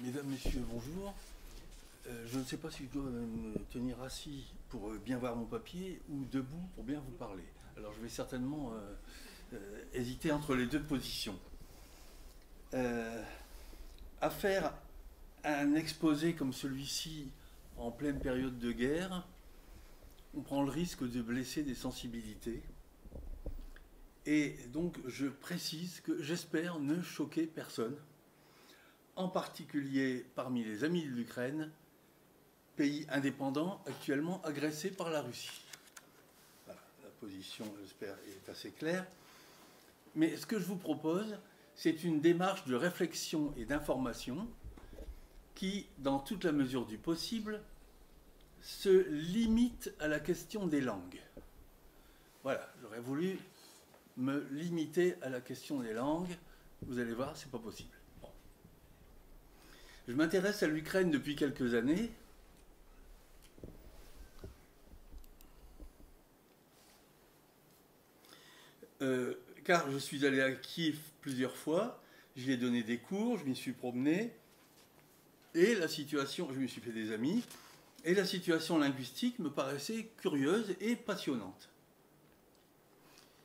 Mesdames, Messieurs, bonjour. Je ne sais pas si je dois me tenir assis pour bien voir mon papier ou debout pour bien vous parler. Alors je vais certainement hésiter entre les deux positions. À faire un exposé comme celui-ci en pleine période de guerre, on prend le risque de blesser des sensibilités. Et donc je précise que j'espère ne choquer personne, en particulier parmi les amis de l'Ukraine, pays indépendant actuellement agressé par la Russie. Voilà, la position, j'espère, est assez claire. Mais ce que je vous propose, c'est une démarche de réflexion et d'information qui, dans toute la mesure du possible, se limite à la question des langues. Voilà, j'aurais voulu me limiter à la question des langues. Vous allez voir, c'est pas possible. Bon. Je m'intéresse à l'Ukraine depuis quelques années. Car je suis allé à Kiev plusieurs fois, j'y ai donné des cours, je m'y suis promené, et la situation, je me suis fait des amis, et la situation linguistique me paraissait curieuse et passionnante.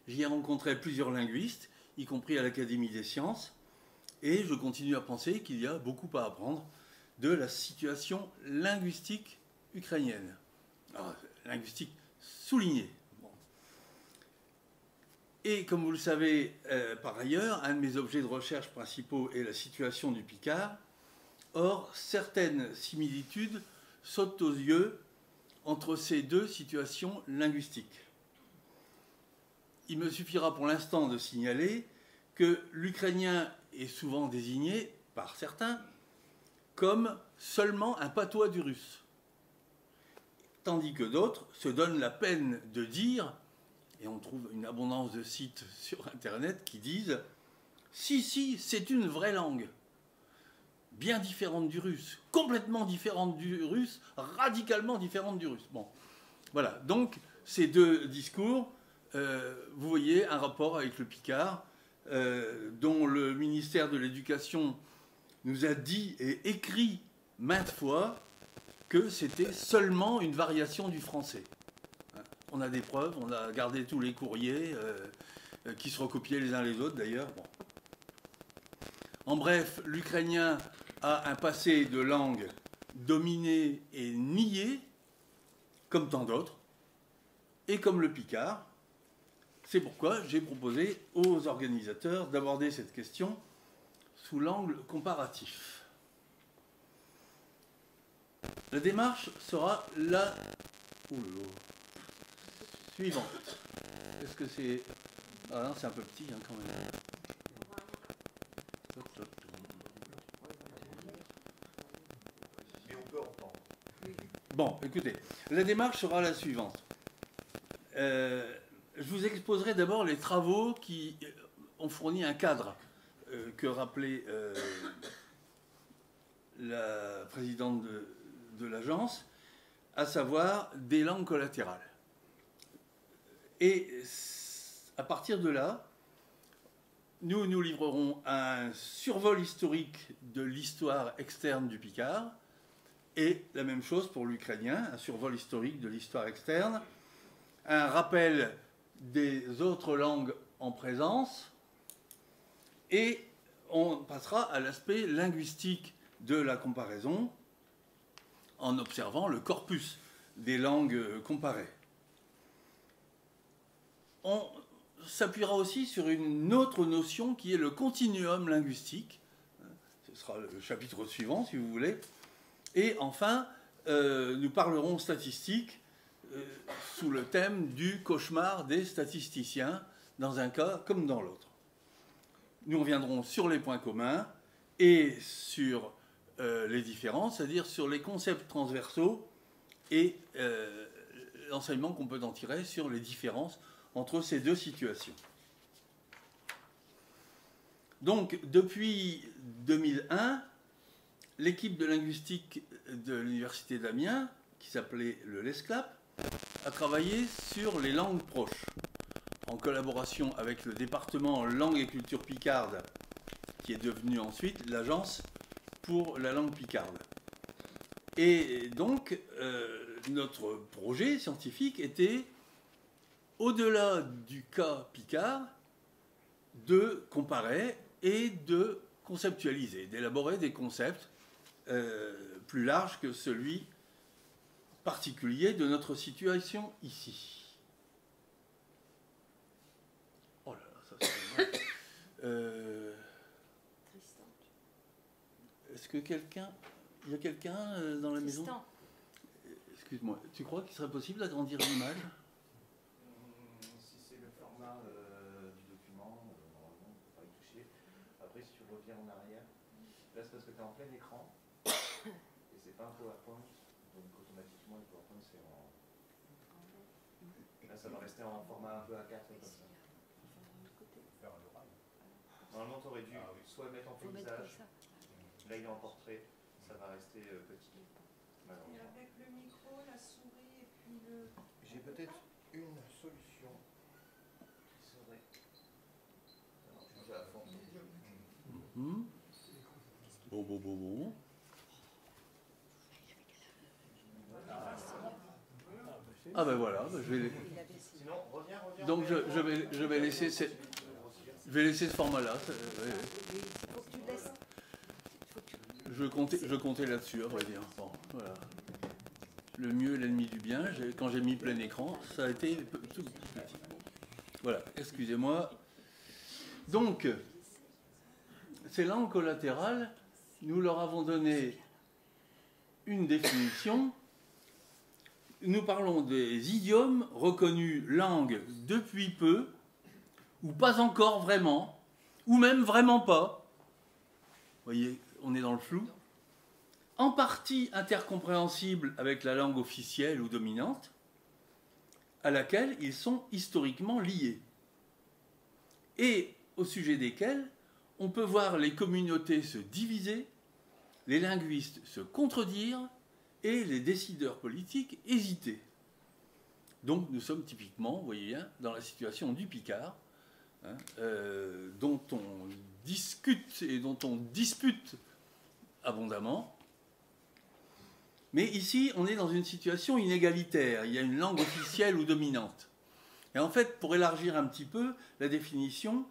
J'y ai rencontré plusieurs linguistes, y compris à l'Académie des sciences, et je continue à penser qu'il y a beaucoup à apprendre de la situation linguistique ukrainienne. Alors, linguistique soulignée. Bon. Et comme vous le savez, par ailleurs, un de mes objets de recherche principaux est la situation du Picard. Or, certaines similitudes sautent aux yeux entre ces deux situations linguistiques. Il me suffira pour l'instant de signaler que l'ukrainien est souvent désigné, par certains, comme seulement un patois du russe, tandis que d'autres se donnent la peine de dire, et on trouve une abondance de sites sur Internet qui disent « Si, c'est une vraie langue ». Bien différente du russe, complètement différente du russe, radicalement différente du russe. Bon, voilà. Donc, ces deux discours, vous voyez un rapport avec le Picard, dont le ministère de l'Éducation nous a dit et écrit maintes fois que c'était seulement une variation du français. On a des preuves, on a gardé tous les courriers qui se recopiaient les uns les autres d'ailleurs. Bon. En bref, l'ukrainien a un passé de langue dominée et niée, comme tant d'autres, et comme le Picard. C'est pourquoi j'ai proposé aux organisateurs d'aborder cette question sous l'angle comparatif. La démarche sera la suivante. Est-ce que c'est... Ah non, c'est un peu petit hein, quand même. Bon, écoutez, la démarche sera la suivante. Je vous exposerai d'abord les travaux qui ont fourni un cadre que rappelait la présidente de l'agence, à savoir des langues collatérales. Et à partir de là, nous nous livrerons un survol historique de l'histoire externe du Picard, et la même chose pour l'ukrainien, un survol historique de l'histoire externe, un rappel des autres langues en présence, et on passera à l'aspect linguistique de la comparaison en observant le corpus des langues comparées. On s'appuiera aussi sur une autre notion qui est le continuum linguistique. Ce sera le chapitre suivant, si vous voulez. Et enfin, nous parlerons statistiques sous le thème du cauchemar des statisticiens, dans un cas comme dans l'autre. Nous reviendrons sur les points communs et sur les différences, c'est-à-dire sur les concepts transversaux et l'enseignement qu'on peut en tirer sur les différences entre ces deux situations. Donc, depuis 2001, l'équipe de linguistique de l'Université d'Amiens, qui s'appelait le LESCLAP, a travaillé sur les langues proches, en collaboration avec le département langue et culture picarde, qui est devenu ensuite l'agence pour la langue picarde. Et donc, notre projet scientifique était, au-delà du cas picard, de comparer et de conceptualiser, d'élaborer des concepts plus larges que celui particulier de notre situation ici. Oh là là, ça c'est mal. Est-ce que quelqu'un... Il y a quelqu'un dans la maison? Excuse-moi, tu crois qu'il serait possible d'agrandir l'image? Si c'est le format du document, normalement on ne peut pas y toucher. Après, si tu reviens en arrière, là c'est parce que tu es en plein écran et c'est pas un PowerPoint, donc automatiquement le PowerPoint c'est en. Là ça va rester en format un peu A4 comme ça. Normalement tu aurais dû soit mettre en paysage, là il est en portrait, ça va rester petit. Et avec le micro, la souris et puis le... J'ai peut-être une solution qui serait... Alors, je vais à fond. Bon. Ah ben voilà, je vais... Sinon, reviens. Donc je vais laisser ce format-là. Je comptais là-dessus, à vrai dire. Bon, voilà. Le mieux est l'ennemi du bien. Quand j'ai mis plein écran, ça a été tout petit. Voilà, excusez-moi. Donc, ces langues collatérales, nous leur avons donné une définition. Nous parlons des idiomes reconnus langues depuis peu, ou pas encore vraiment, ou même vraiment pas. Vous voyez, on est dans le flou. En partie intercompréhensibles avec la langue officielle ou dominante, à laquelle ils sont historiquement liés, et au sujet desquels on peut voir les communautés se diviser, les linguistes se contredire et les décideurs politiques hésiter. Donc nous sommes typiquement, vous voyez bien, dans la situation du Picard, hein, dont on discute et dont on dispute abondamment. Mais ici, on est dans une situation inégalitaire. Il y a une langue officielle ou dominante. Et en fait, pour élargir un petit peu la définition,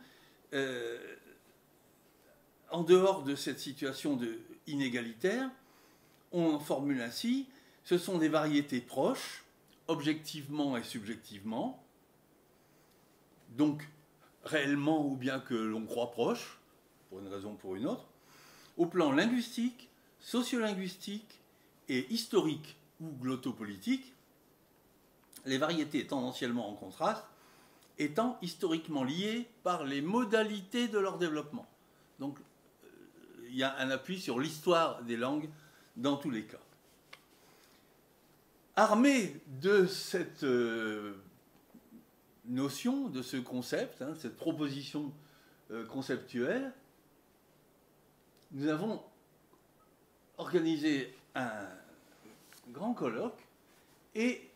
en dehors de cette situation inégalitaire, on formule ainsi, ce sont des variétés proches, objectivement et subjectivement, donc réellement ou bien que l'on croit proches, pour une raison ou pour une autre, au plan linguistique, sociolinguistique et historique ou glottopolitique, les variétés tendanciellement en contraste étant historiquement liées par les modalités de leur développement. Donc il y a un appui sur l'histoire des langues dans tous les cas. Armé de cette notion, de ce concept, hein, cette proposition conceptuelle, nous avons organisé un grand colloque et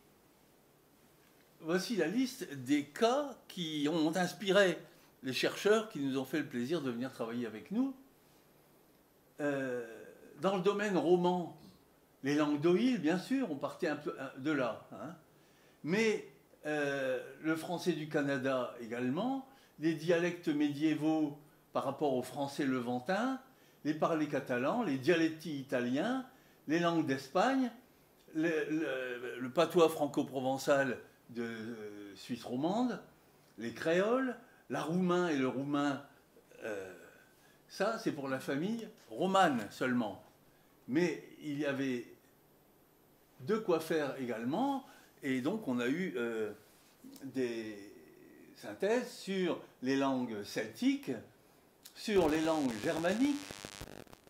voici la liste des cas qui ont inspiré les chercheurs qui nous ont fait le plaisir de venir travailler avec nous. Dans le domaine roman, les langues d'Oïl, bien sûr, on partait un peu de là. Hein. Mais le français du Canada également, les dialectes médiévaux par rapport au français levantin, les parlers catalans, les dialecti italiens, les langues d'Espagne, le patois franco-provençal de Suisse romande, les créoles, la roumain et le roumain, ça c'est pour la famille romane seulement. Mais il y avait de quoi faire également, et donc on a eu des synthèses sur les langues celtiques, sur les langues germaniques,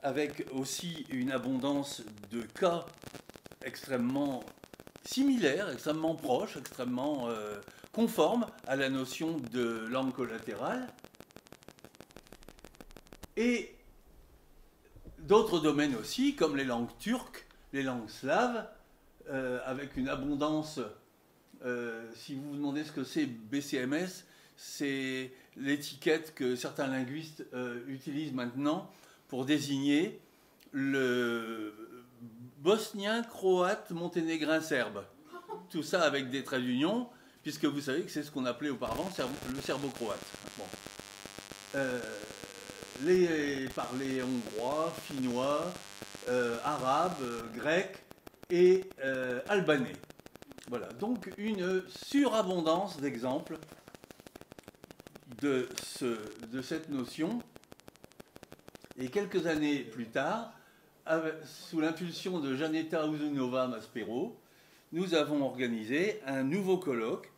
avec aussi une abondance de cas extrêmement similaires, extrêmement proches, extrêmement conformes à la notion de langue collatérale. Et d'autres domaines aussi, comme les langues turques, les langues slaves, avec une abondance, si vous vous demandez ce que c'est BCMS, c'est l'étiquette que certains linguistes utilisent maintenant pour désigner le bosnien, croate, monténégrin, serbe. Tout ça avec des traits d'union, puisque vous savez que c'est ce qu'on appelait auparavant le serbo-croate. Bon. Parler hongrois, finnois, arabe, grec et albanais. Voilà, donc une surabondance d'exemples de cette notion. Et quelques années plus tard, sous l'impulsion de Janeta Uzunova Maspero, nous avons organisé un nouveau colloque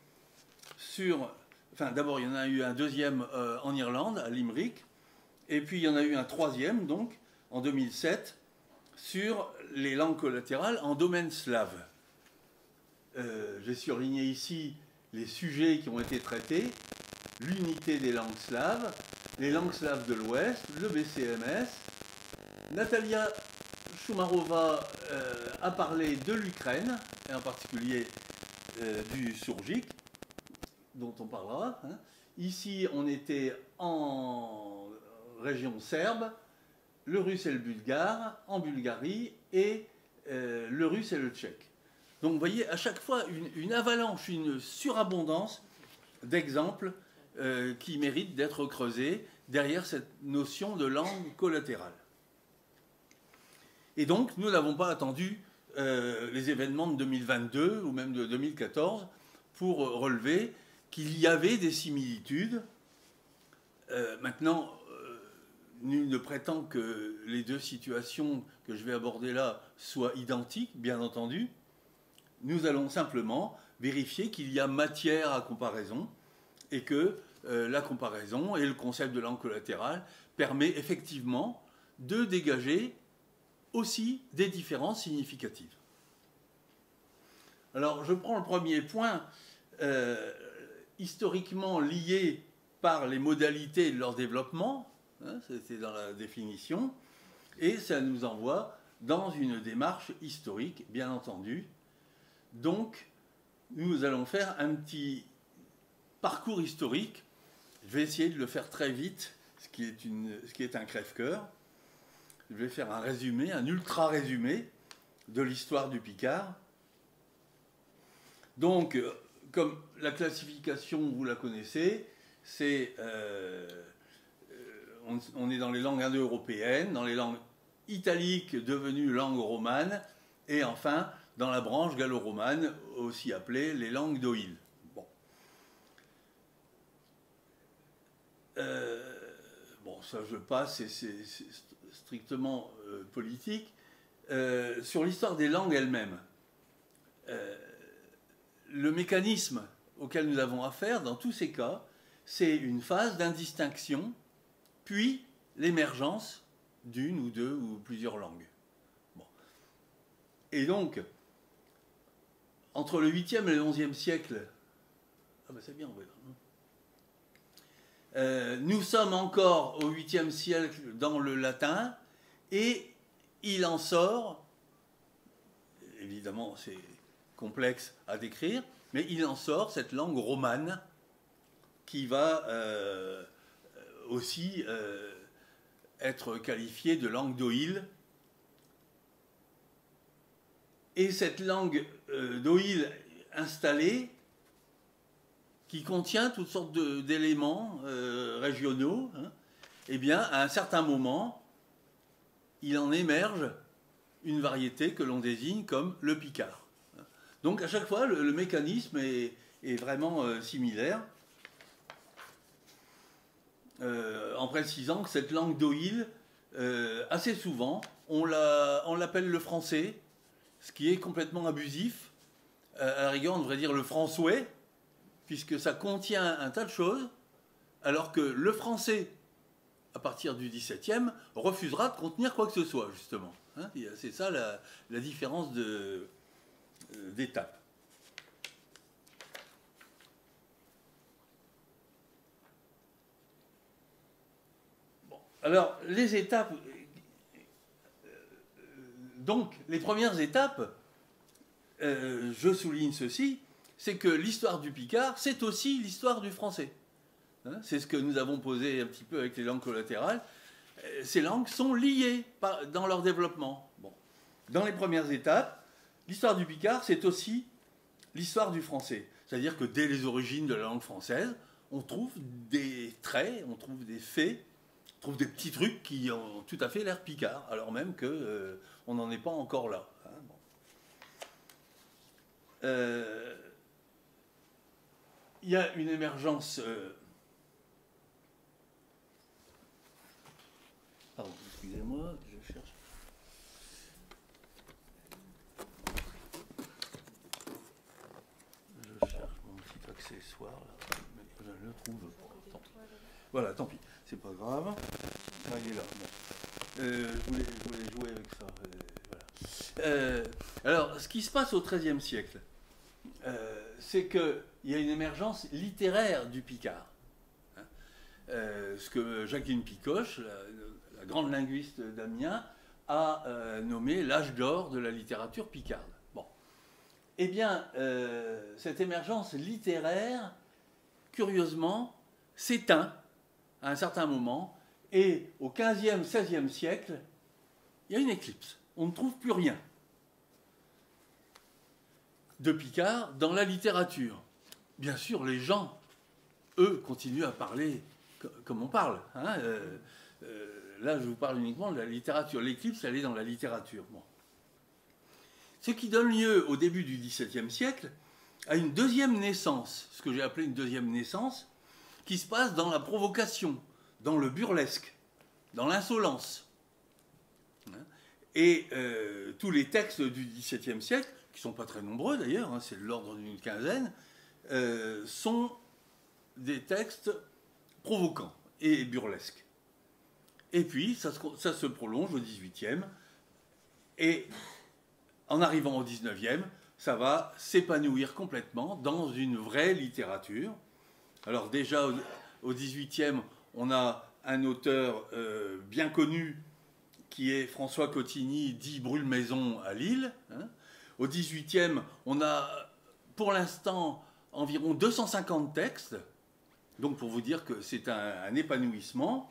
sur... Enfin, d'abord, il y en a eu un deuxième en Irlande, à Limerick, et puis il y en a eu un troisième, donc, en 2007, sur les langues collatérales en domaine slave. J'ai surligné ici les sujets qui ont été traités, l'unité des langues slaves, les langues slaves de l'Ouest, le BCMS. Natalia Shumarova a parlé de l'Ukraine, et en particulier du Surgic, dont on parlera. Hein. Ici, on était en région serbe, le russe et le bulgare, en Bulgarie, et le russe et le tchèque. Donc vous voyez, à chaque fois, une avalanche, une surabondance d'exemples qui méritent d'être creusés derrière cette notion de langue collatérale. Et donc, nous n'avons pas attendu les événements de 2022 ou même de 2014 pour relever qu'il y avait des similitudes. Maintenant, nul ne prétend que les deux situations que je vais aborder là soient identiques, bien entendu. Nous allons simplement vérifier qu'il y a matière à comparaison et que la comparaison et le concept de langue collatérale permet effectivement de dégager aussi des différences significatives. Alors, je prends le premier point, historiquement lié par les modalités de leur développement, hein, c'est dans la définition, et ça nous envoie dans une démarche historique, bien entendu. Donc, nous allons faire un petit parcours historique. Je vais essayer de le faire très vite, ce qui est un crève-cœur. Je vais faire un résumé, un ultra-résumé de l'histoire du Picard. Donc, comme la classification, vous la connaissez, c'est on est dans les langues indo-européennes, dans les langues italiques devenues langues romanes, et enfin dans la branche gallo-romane, aussi appelée les langues d'Oïl. Bon. Bon, ça je passe, c'est strictement politique. Sur l'histoire des langues elles-mêmes, le mécanisme auquel nous avons affaire, dans tous ces cas, c'est une phase d'indistinction, puis l'émergence d'une ou deux ou plusieurs langues. Bon. Et donc, entre le 8e et le 11e siècle, ah ben c'est bien, oui. Nous sommes encore au 8e siècle dans le latin, et il en sort, évidemment c'est complexe à décrire, mais il en sort cette langue romane qui va aussi être qualifiée de langue d'Oïl. Et cette langue d'Oïl installée, qui contient toutes sortes d'éléments régionaux, hein, eh bien, à un certain moment, il en émerge une variété que l'on désigne comme le picard. Donc, à chaque fois, le mécanisme est vraiment similaire, en précisant que cette langue d'Oïl, assez souvent, on l'appelle le français, ce qui est complètement abusif. À la rigueur, on devrait dire le français, puisque ça contient un tas de choses, alors que le français, à partir du XVIIe, refusera de contenir quoi que ce soit, justement. Hein, c'est ça la différence d'étape. Bon, alors, les étapes... donc, les premières étapes, je souligne ceci, c'est que l'histoire du Picard, c'est aussi l'histoire du français. Hein, c'est ce que nous avons posé un petit peu avec les langues collatérales. ces langues sont liées dans leur développement. Bon. Dans les premières étapes, l'histoire du picard, c'est aussi l'histoire du français. C'est-à-dire que dès les origines de la langue française, on trouve des traits, on trouve des faits, on trouve des petits trucs qui ont tout à fait l'air picard, alors même qu'on n'en est pas encore là. Hein, bon. Il y a une émergence... Pardon, excusez-moi, je cherche. Je cherche mon petit accessoire, là, mais je ne le trouve pas. Tant pis. Voilà, tant pis, c'est pas grave. Ah, il est là. Bon. Je voulais jouer avec ça. Voilà. Alors, ce qui se passe au XIIIe siècle, c'est qu'il y a une émergence littéraire du picard. Hein, ce que Jacqueline Picoche, la grande linguiste d'Amiens, a nommé l'âge d'or de la littérature picarde. Bon. Eh bien, cette émergence littéraire, curieusement, s'éteint à un certain moment, et au XVe, XVIe siècle, il y a une éclipse. On ne trouve plus rien de picard dans la littérature. Bien sûr, les gens, eux, continuent à parler comme on parle. Hein. Là, je vous parle uniquement de la littérature. L'éclipse, elle est dans la littérature. Bon. Ce qui donne lieu, au début du XVIIe siècle, à une deuxième naissance, ce que j'ai appelé une deuxième naissance, qui se passe dans la provocation, dans le burlesque, dans l'insolence. Et tous les textes du XVIIe siècle, qui ne sont pas très nombreux d'ailleurs, hein, c'est de l'ordre d'une quinzaine, sont des textes provoquants et burlesques. Et puis, ça se prolonge au XVIIIe, et en arrivant au XIXe, ça va s'épanouir complètement dans une vraie littérature. Alors déjà, au XVIIIe, on a un auteur bien connu qui est François Cotigny, dit Brûle-Maison à Lille. Hein. Au XVIIIe, on a pour l'instant environ 250 textes, donc pour vous dire que c'est un épanouissement.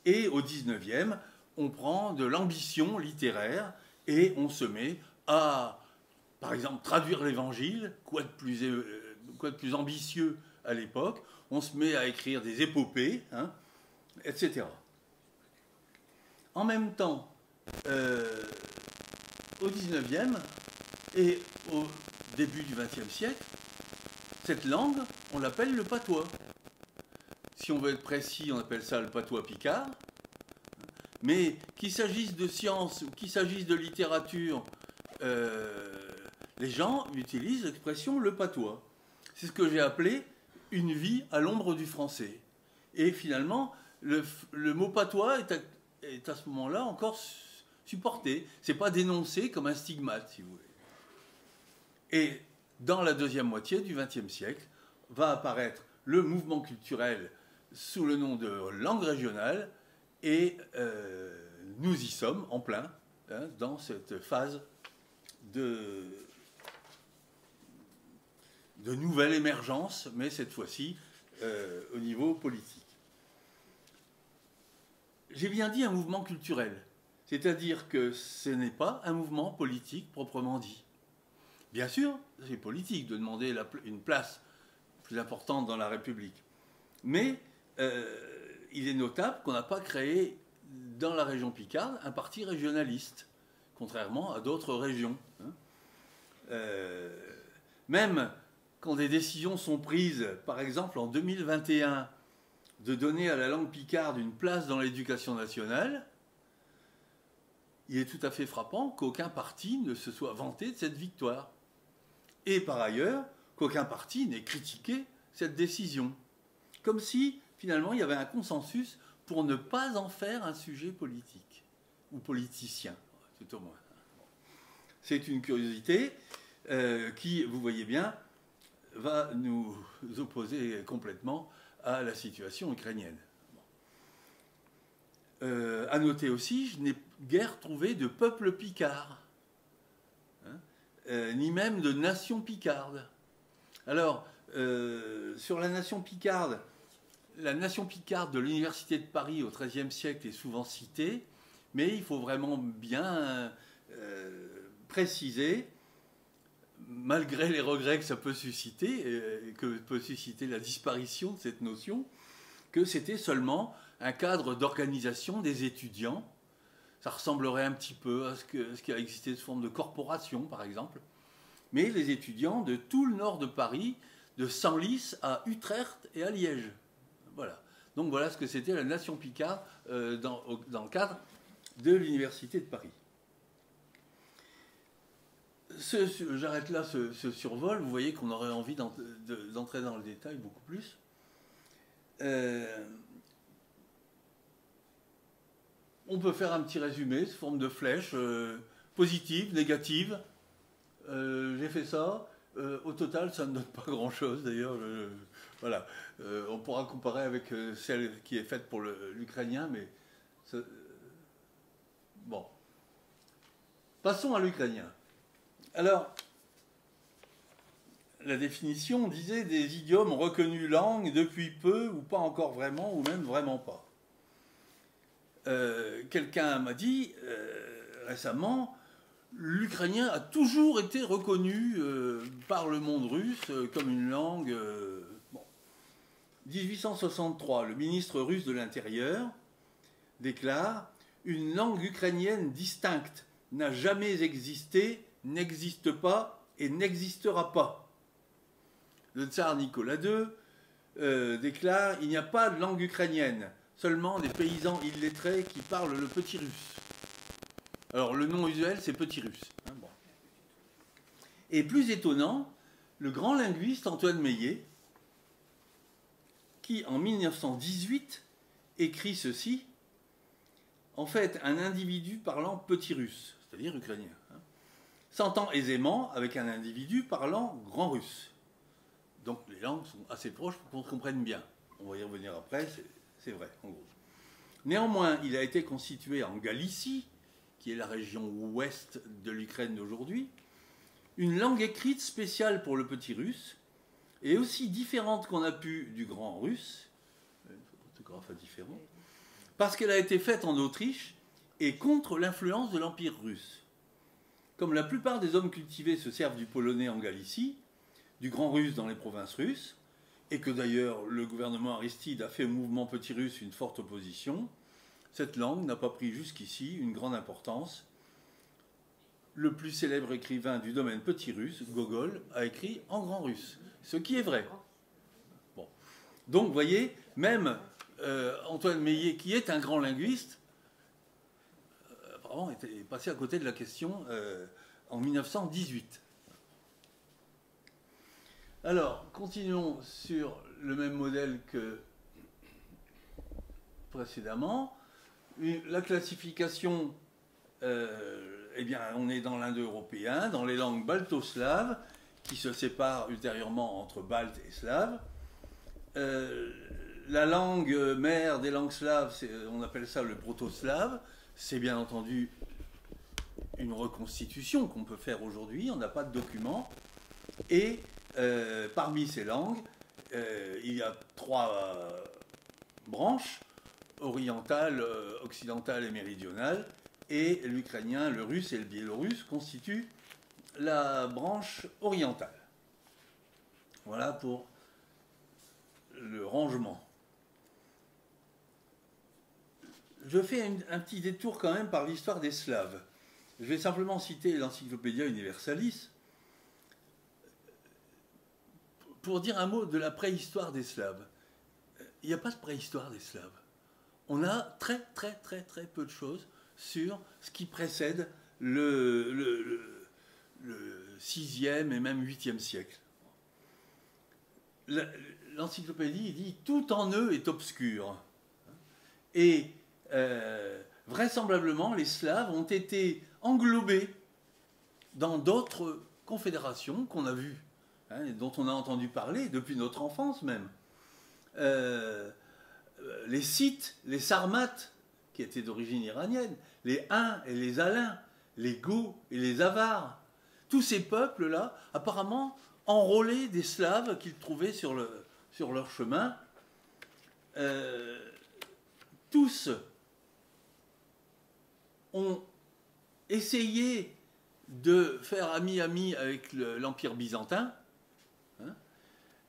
Et au XIXe, on prend de l'ambition littéraire et on se met à, par exemple, traduire l'Évangile, quoi de plus ambitieux à l'époque. On se met à écrire des épopées, hein, etc. En même temps, au XIXe et au début du XXe siècle, cette langue, on l'appelle le patois. Si on veut être précis, on appelle ça le patois picard. Mais qu'il s'agisse de science ou qu'il s'agisse de littérature, les gens utilisent l'expression le patois. C'est ce que j'ai appelé une vie à l'ombre du français. Et finalement, le mot patois est à ce moment-là encore supporté. Ce n'est pas dénoncé comme un stigmate, si vous voulez. Et dans la deuxième moitié du XXe siècle, va apparaître le mouvement culturel sous le nom de langue régionale, et nous y sommes en plein, hein, dans cette phase de nouvelle émergence, mais cette fois-ci au niveau politique. J'ai bien dit un mouvement culturel, c'est-à-dire que ce n'est pas un mouvement politique proprement dit. Bien sûr, c'est politique de demander une place plus importante dans la République, mais il est notable qu'on n'a pas créé dans la région Picarde un parti régionaliste, contrairement à d'autres régions. Hein. Même quand des décisions sont prises, par exemple en 2021, de donner à la langue picarde une place dans l'éducation nationale, il est tout à fait frappant qu'aucun parti ne se soit vanté de cette victoire. Et par ailleurs, qu'aucun parti n'ait critiqué cette décision. Comme si, finalement, il y avait un consensus pour ne pas en faire un sujet politique, ou politicien, tout au moins. C'est une curiosité qui, vous voyez bien, va nous opposer complètement à la situation ukrainienne. À noter aussi, je n'ai guère trouvé de peuple picard, hein, ni même de nation picarde. Alors, sur la nation picarde, la nation picarde de l'Université de Paris au XIIIe siècle est souvent citée, mais il faut vraiment bien préciser, malgré les regrets que ça peut susciter, et que peut susciter la disparition de cette notion, que c'était seulement un cadre d'organisation des étudiants. Ça ressemblerait un petit peu à ce qui a existé sous forme de corporation, par exemple. Mais les étudiants de tout le nord de Paris, de Senlis à Utrecht et à Liège. Voilà. Donc voilà ce que c'était la nation picarde dans le cadre de l'Université de Paris. J'arrête là ce survol. Vous voyez qu'on aurait envie d'entrer dans le détail beaucoup plus. On peut faire un petit résumé sous forme de flèche, positive, négative. J'ai fait ça. Au total, ça ne donne pas grand-chose, d'ailleurs. Voilà. On pourra comparer avec celle qui est faite pour l'ukrainien, mais... Bon. Passons à l'ukrainien. Alors, la définition disait des idiomes reconnus langues depuis peu, ou pas encore vraiment, ou même vraiment pas. Quelqu'un m'a dit récemment, l'ukrainien a toujours été reconnu par le monde russe comme une langue... Bon. 1863, le ministre russe de l'Intérieur déclare « Une langue ukrainienne distincte n'a jamais existé, n'existe pas et n'existera pas. » Le tsar Nicolas II déclare « Il n'y a pas de langue ukrainienne, seulement des paysans illettrés qui parlent le petit russe. » Alors le nom usuel, c'est petit russe. Hein, bon. Et plus étonnant, le grand linguiste Antoine Meillet, qui en 1918 écrit ceci, en fait, un individu parlant petit russe, c'est-à-dire ukrainien, hein, s'entend aisément avec un individu parlant grand russe. Donc les langues sont assez proches pour qu'on se comprenne bien. On va y revenir après, c'est vrai, en gros. Néanmoins, il a été constitué en Galicie, qui est la région ouest de l'Ukraine d'aujourd'hui, une langue écrite spéciale pour le petit russe, et aussi différente qu'on a pu du grand russe, orthographe différent, parce qu'elle a été faite en Autriche et contre l'influence de l'Empire russe. Comme la plupart des hommes cultivés se servent du polonais en Galicie, du grand russe dans les provinces russes, et que d'ailleurs le gouvernement Aristide a fait au mouvement petit russe une forte opposition, cette langue n'a pas pris jusqu'ici une grande importance. Le plus célèbre écrivain du domaine petit russe, Gogol, a écrit en grand russe, ce qui est vrai. Bon. Donc, vous voyez, même Antoine Meillet, qui est un grand linguiste, apparemment était passé à côté de la question en 1918. Alors, continuons sur le même modèle que précédemment. La classification, eh bien, on est dans l'indo-européen, dans les langues balto-slaves, qui se séparent ultérieurement entre balte et slave. La langue mère des langues slaves, on appelle ça le proto-slave. C'est bien entendu une reconstitution qu'on peut faire aujourd'hui, on n'a pas de document. Et parmi ces langues, il y a trois branches, orientale, occidentale et méridionale, et l'ukrainien, le russe et le biélorusse constituent la branche orientale. Voilà pour le rangement. Je fais un petit détour quand même par l'histoire des Slaves. Je vais simplement citer l'Encyclopédia Universalis pour dire un mot de la préhistoire des Slaves. Il n'y a pas de préhistoire des Slaves. On a très peu de choses sur ce qui précède le 6e et même 8e siècle. L'encyclopédie dit « tout en eux est obscur ». Et vraisemblablement, les Slaves ont été englobés dans d'autres confédérations qu'on a vues, hein, et dont on a entendu parler depuis notre enfance même. Les Scythes, les Sarmates, qui étaient d'origine iranienne, les Huns et les Alains, les Goths et les Avars, tous ces peuples-là, apparemment, enrôlaient des Slaves qu'ils trouvaient sur leur chemin, tous ont essayé de faire ami-ami avec l'Empire byzantin, hein,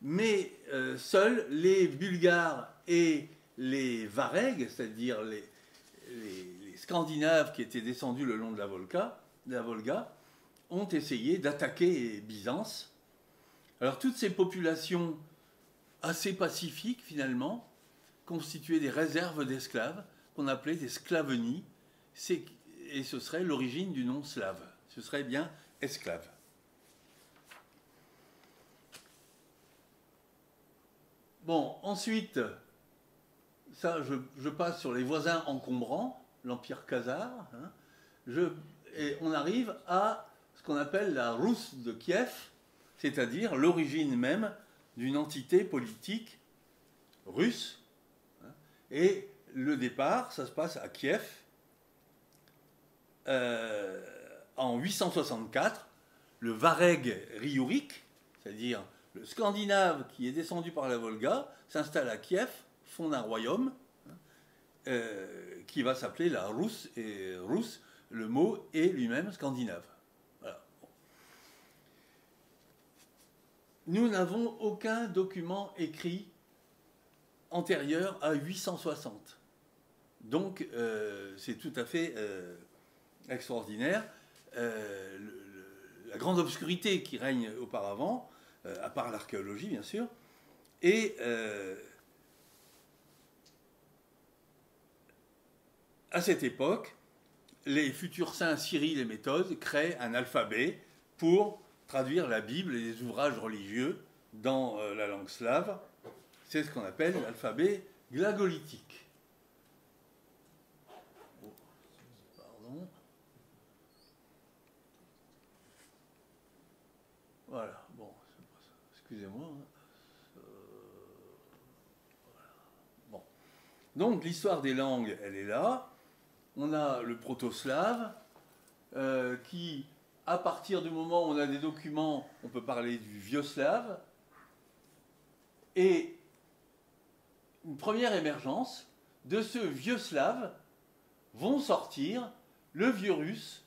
mais seuls les Bulgares et les Varegs, c'est-à-dire les Scandinaves qui étaient descendus le long de la Volga, ont essayé d'attaquer Byzance. Alors toutes ces populations assez pacifiques finalement constituaient des réserves d'esclaves qu'on appelait des sclavenies, et ce serait l'origine du nom slave. Ce serait bien esclave. Bon, ensuite, ça, je passe sur les voisins encombrants, l'Empire khazar, hein, et on arrive à ce qu'on appelle la Rousse de Kiev, c'est-à-dire l'origine même d'une entité politique russe. Hein, et le départ, ça se passe à Kiev, en 864, le Vareg Riourik, c'est-à-dire le Scandinave qui est descendu par la Volga, s'installe à Kiev, fonde un royaume qui va s'appeler la Rousse, et Rousse, le mot est lui-même scandinave. Voilà. Nous n'avons aucun document écrit antérieur à 860. Donc c'est tout à fait extraordinaire. La grande obscurité qui règne auparavant, à part l'archéologie bien sûr, et à cette époque, les futurs saints Cyril et Méthode créent un alphabet pour traduire la Bible et les ouvrages religieux dans la langue slave. C'est ce qu'on appelle l'alphabet glagolitique. Oh, pardon. Voilà, bon, excusez-moi. Voilà. Bon. Donc l'histoire des langues, elle est là. On a le proto-slave qui, à partir du moment où on a des documents, on peut parler du vieux slave. Et une première émergence de ce vieux slave vont sortir le vieux russe,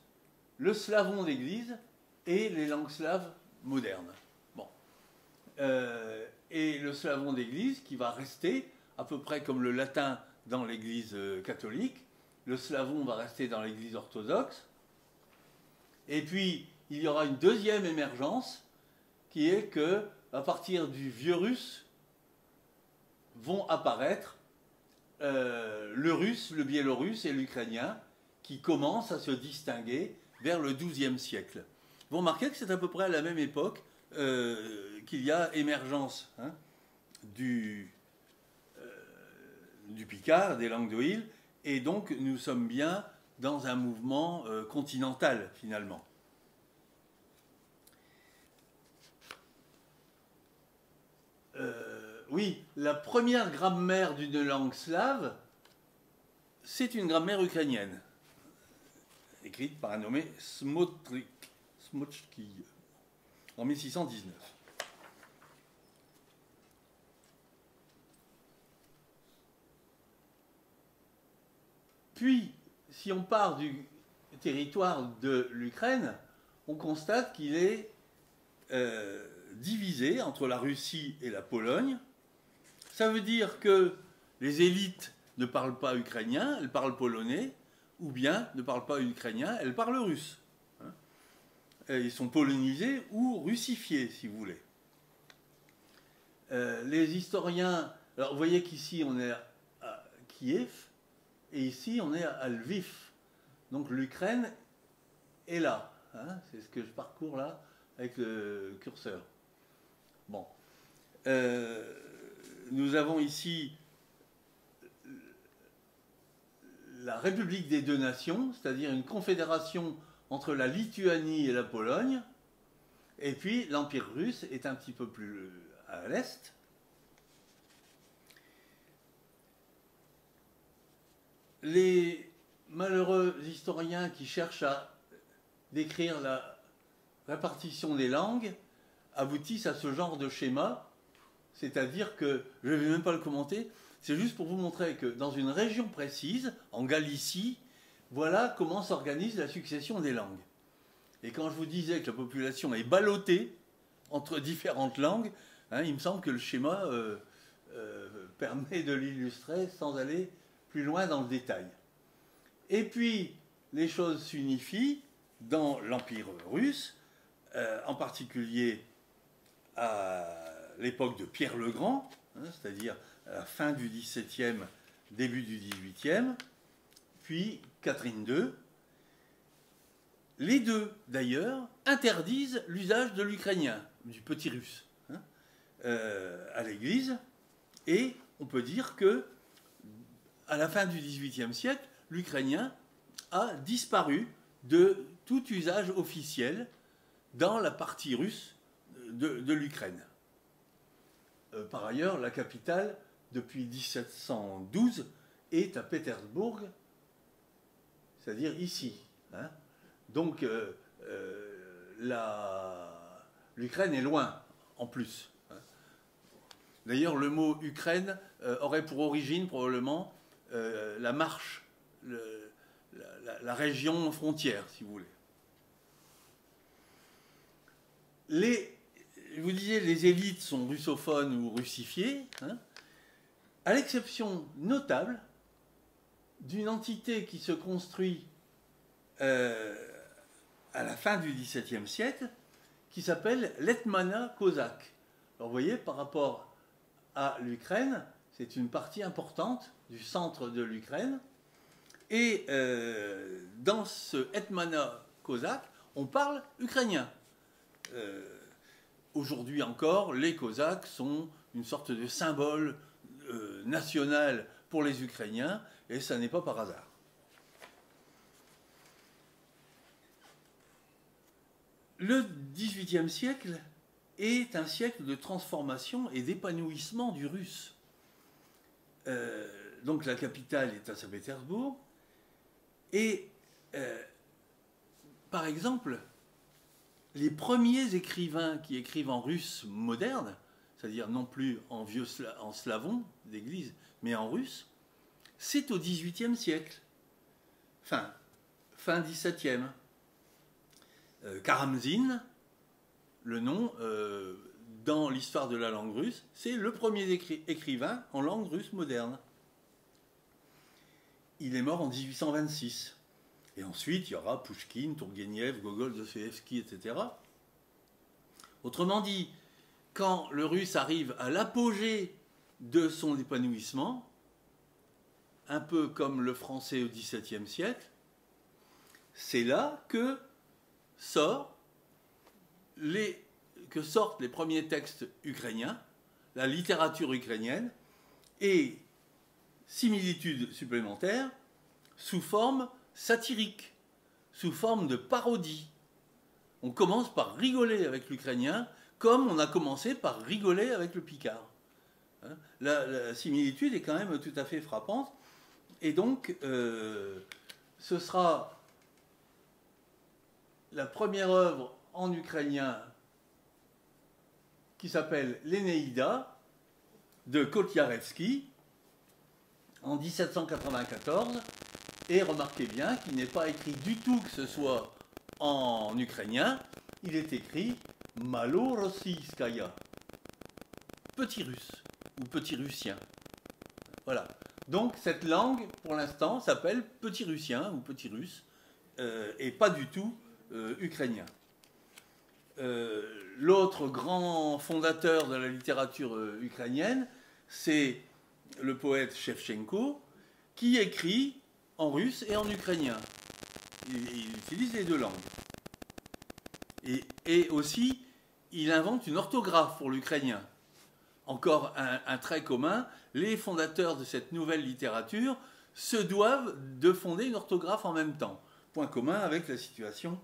le slavon d'église et les langues slaves modernes. Bon. Et le slavon d'église qui va rester à peu près comme le latin dans l'église catholique. Le slavon va rester dans l'église orthodoxe. Et puis, il y aura une deuxième émergence qui est que, à partir du vieux russe, vont apparaître le russe, le biélorusse et l'ukrainien qui commencent à se distinguer vers le XIIe siècle. Vous remarquez que c'est à peu près à la même époque qu'il y a émergence du picard, des langues d'Oïl, et donc nous sommes bien dans un mouvement continental finalement. Oui, la première grammaire d'une langue slave, c'est une grammaire ukrainienne, écrite par un nommé Smotriki en 1619. Puis, si on part du territoire de l'Ukraine, on constate qu'il est divisé entre la Russie et la Pologne. Ça veut dire que les élites ne parlent pas ukrainien, elles parlent polonais, ou bien ne parlent pas ukrainien, elles parlent russe. Ils sont polonisés ou russifiés, si vous voulez. Les historiens... Alors, vous voyez qu'ici, on est à Kiev, et ici, on est à Lviv. Donc, l'Ukraine est là. C'est ce que je parcours là, avec le curseur. Bon. Nous avons ici la République des deux nations, c'est-à-dire une confédération entre la Lituanie et la Pologne, et puis l'Empire russe est un petit peu plus à l'est. Les malheureux historiens qui cherchent à décrire la répartition des langues aboutissent à ce genre de schéma, c'est-à-dire que, je ne vais même pas le commenter, C'est juste pour vous montrer que dans une région précise, en Galicie, voilà comment s'organise la succession des langues. Et quand je vous disais que la population est ballottée entre différentes langues, hein, il me semble que le schéma permet de l'illustrer sans aller plus loin dans le détail. Et puis, les choses s'unifient dans l'Empire russe, en particulier à l'époque de Pierre le Grand, hein, c'est-à-dire à la fin du XVIIe, début du XVIIIe, puis Catherine II. Les deux, d'ailleurs, interdisent l'usage de l'ukrainien, du petit russe, hein, à l'Église. Et on peut dire que, à la fin du XVIIIe siècle, l'ukrainien a disparu de tout usage officiel dans la partie russe de l'Ukraine. Par ailleurs, la capitale, depuis 1712, est à Pétersbourg, c'est-à-dire ici. Hein. Donc, l'Ukraine est loin, en plus. D'ailleurs, le mot Ukraine aurait pour origine, probablement, la marche, la région frontière, si vous voulez. Je vous disais, les élites sont russophones ou russifiées, hein, à l'exception notable d'une entité qui se construit à la fin du XVIIe siècle, qui s'appelle l'Hetmanat cosaque. Alors vous voyez, par rapport à l'Ukraine, c'est une partie importante du centre de l'Ukraine, et dans ce Hetmanat cosaque, on parle ukrainien. Aujourd'hui encore, les Cosaques sont une sorte de symbole national pour les Ukrainiens, et ça n'est pas par hasard. Le XVIIIe siècle est un siècle de transformation et d'épanouissement du russe. Donc la capitale est à Saint-Pétersbourg, et par exemple, les premiers écrivains qui écrivent en russe moderne, c'est-à-dire non plus en slavon d'église, mais en russe, c'est au XVIIIe siècle, fin XVIIe. Karamzin, le nom, dans l'histoire de la langue russe, c'est le premier écrivain en langue russe moderne. Il est mort en 1826. Et ensuite, il y aura Pouchkine, Tourgueniev, Gogol, Dostoïevski, etc. Autrement dit, quand le russe arrive à l'apogée de son épanouissement, un peu comme le français au XVIIe siècle, c'est là que sortent les premiers textes ukrainiens, la littérature ukrainienne, et similitudes supplémentaires sous forme satirique, sous forme de parodie. On commence par rigoler avec l'ukrainien comme on a commencé par rigoler avec le picard. La similitude est quand même tout à fait frappante. Et donc, ce sera la première œuvre en ukrainien qui s'appelle l'Énéida de Kotlярevski en 1794. Et remarquez bien qu'il n'est pas écrit du tout que ce soit en ukrainien, il est écrit Malo-rossiyskaya, petit russe ou petit russien. Voilà. Donc cette langue, pour l'instant, s'appelle petit russien ou petit russe, et pas du tout ukrainien. L'autre grand fondateur de la littérature ukrainienne, c'est le poète Shevchenko, qui écrit en russe et en ukrainien. Il utilise les deux langues. Et aussi, il invente une orthographe pour l'ukrainien. Encore un trait commun, les fondateurs de cette nouvelle littérature se doivent de fonder une orthographe en même temps. Point commun avec la situation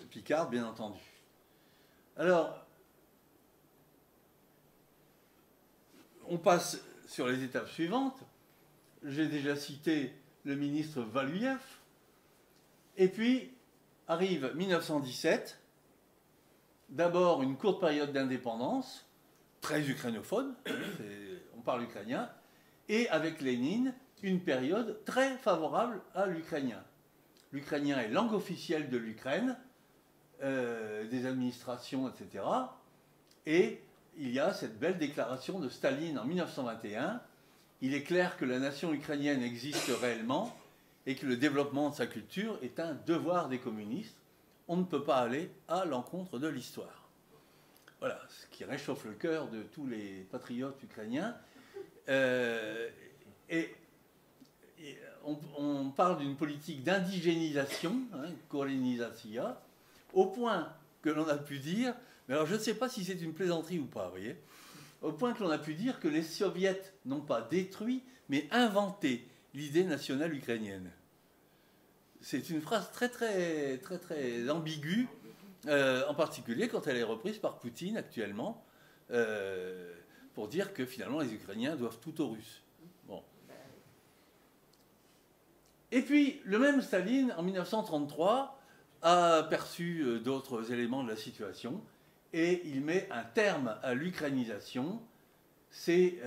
picarde, bien entendu. Alors, on passe sur les étapes suivantes. J'ai déjà cité le ministre Valuyev. Et puis, arrive 1917. D'abord, une courte période d'indépendance, très ukrainophone. on parle ukrainien, et avec Lénine, une période très favorable à l'ukrainien. L'ukrainien est langue officielle de l'Ukraine, des administrations, etc. Et il y a cette belle déclaration de Staline en 1921. Il est clair que la nation ukrainienne existe réellement et que le développement de sa culture est un devoir des communistes. On ne peut pas aller à l'encontre de l'histoire. Voilà, ce qui réchauffe le cœur de tous les patriotes ukrainiens. Et on parle d'une politique d'indigénisation, colonisation, au point que l'on a pu dire, mais alors je ne sais pas si c'est une plaisanterie ou pas, vous voyez, au point que l'on a pu dire que les soviets n'ont pas détruit, mais inventé l'idée nationale ukrainienne. C'est une phrase très ambiguë, en particulier quand elle est reprise par Poutine actuellement, pour dire que finalement les Ukrainiens doivent tout aux Russes. Bon. Et puis, le même Staline, en 1933, a perçu d'autres éléments de la situation et il met un terme à l'ukrainisation. C'est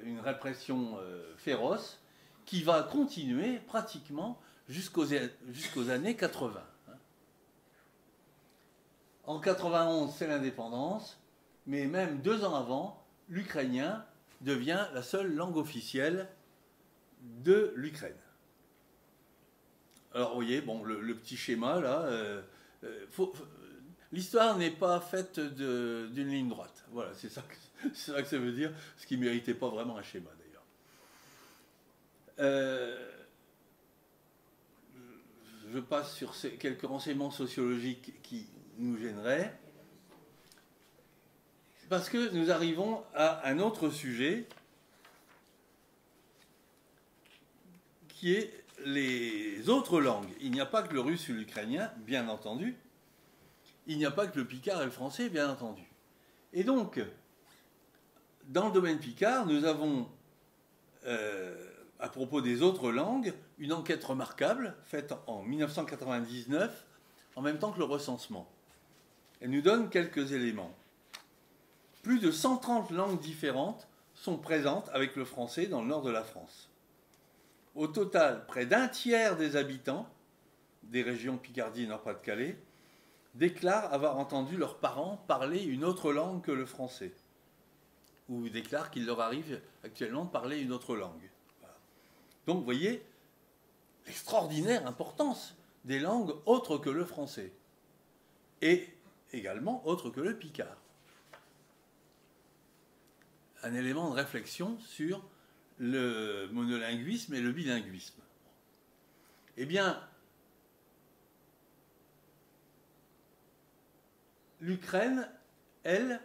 une répression féroce qui va continuer pratiquement jusqu'aux années 80. En 91, c'est l'indépendance, mais même 2 ans avant, l'ukrainien devient la seule langue officielle de l'Ukraine. Alors, vous voyez, bon, le petit schéma, là, l'histoire n'est pas faite d'une ligne droite. Voilà, c'est ça que ça veut dire, ce qui ne méritait pas vraiment un schéma, d'ailleurs. Je passe sur quelques renseignements sociologiques qui nous gêneraient, parce que nous arrivons à un autre sujet, qui est les autres langues. Il n'y a pas que le russe ou l'ukrainien, bien entendu. Il n'y a pas que le picard et le français, bien entendu. Et donc, dans le domaine picard, nous avons, à propos des autres langues, une enquête remarquable faite en 1999, en même temps que le recensement. Elle nous donne quelques éléments. Plus de 130 langues différentes sont présentes avec le français dans le nord de la France. Au total, près d'un tiers des habitants des régions Picardie et Nord-Pas-de-Calais déclarent avoir entendu leurs parents parler une autre langue que le français, ou déclarent qu'il leur arrive actuellement de parler une autre langue. Voilà. Donc, vous voyez l'extraordinaire importance des langues autres que le français, et également autres que le picard. Un élément de réflexion sur le monolinguisme et le bilinguisme. Eh bien, l'Ukraine, elle,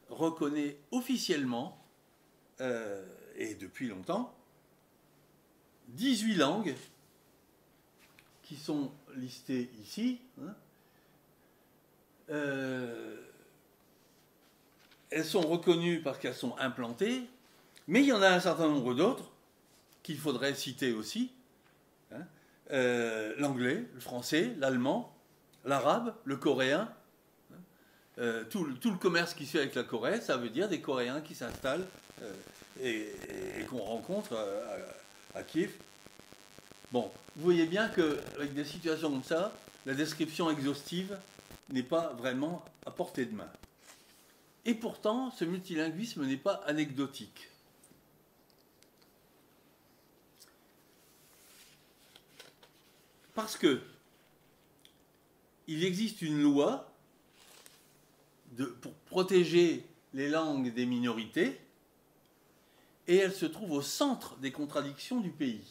reconnaît officiellement, et depuis longtemps, 18 langues qui sont listées ici. Elles sont reconnues parce qu'elles sont implantées, mais il y en a un certain nombre d'autres qu'il faudrait citer aussi. L'anglais, le français, l'allemand, l'arabe, le coréen. Tout le commerce qui se fait avec la Corée, ça veut dire des Coréens qui s'installent et qu'on rencontre à Kiev. Bon, vous voyez bien qu'avec des situations comme ça, la description exhaustive n'est pas vraiment à portée de main. Et pourtant, ce multilinguisme n'est pas anecdotique. Parce que il existe une loi pour protéger les langues des minorités, et elle se trouve au centre des contradictions du pays.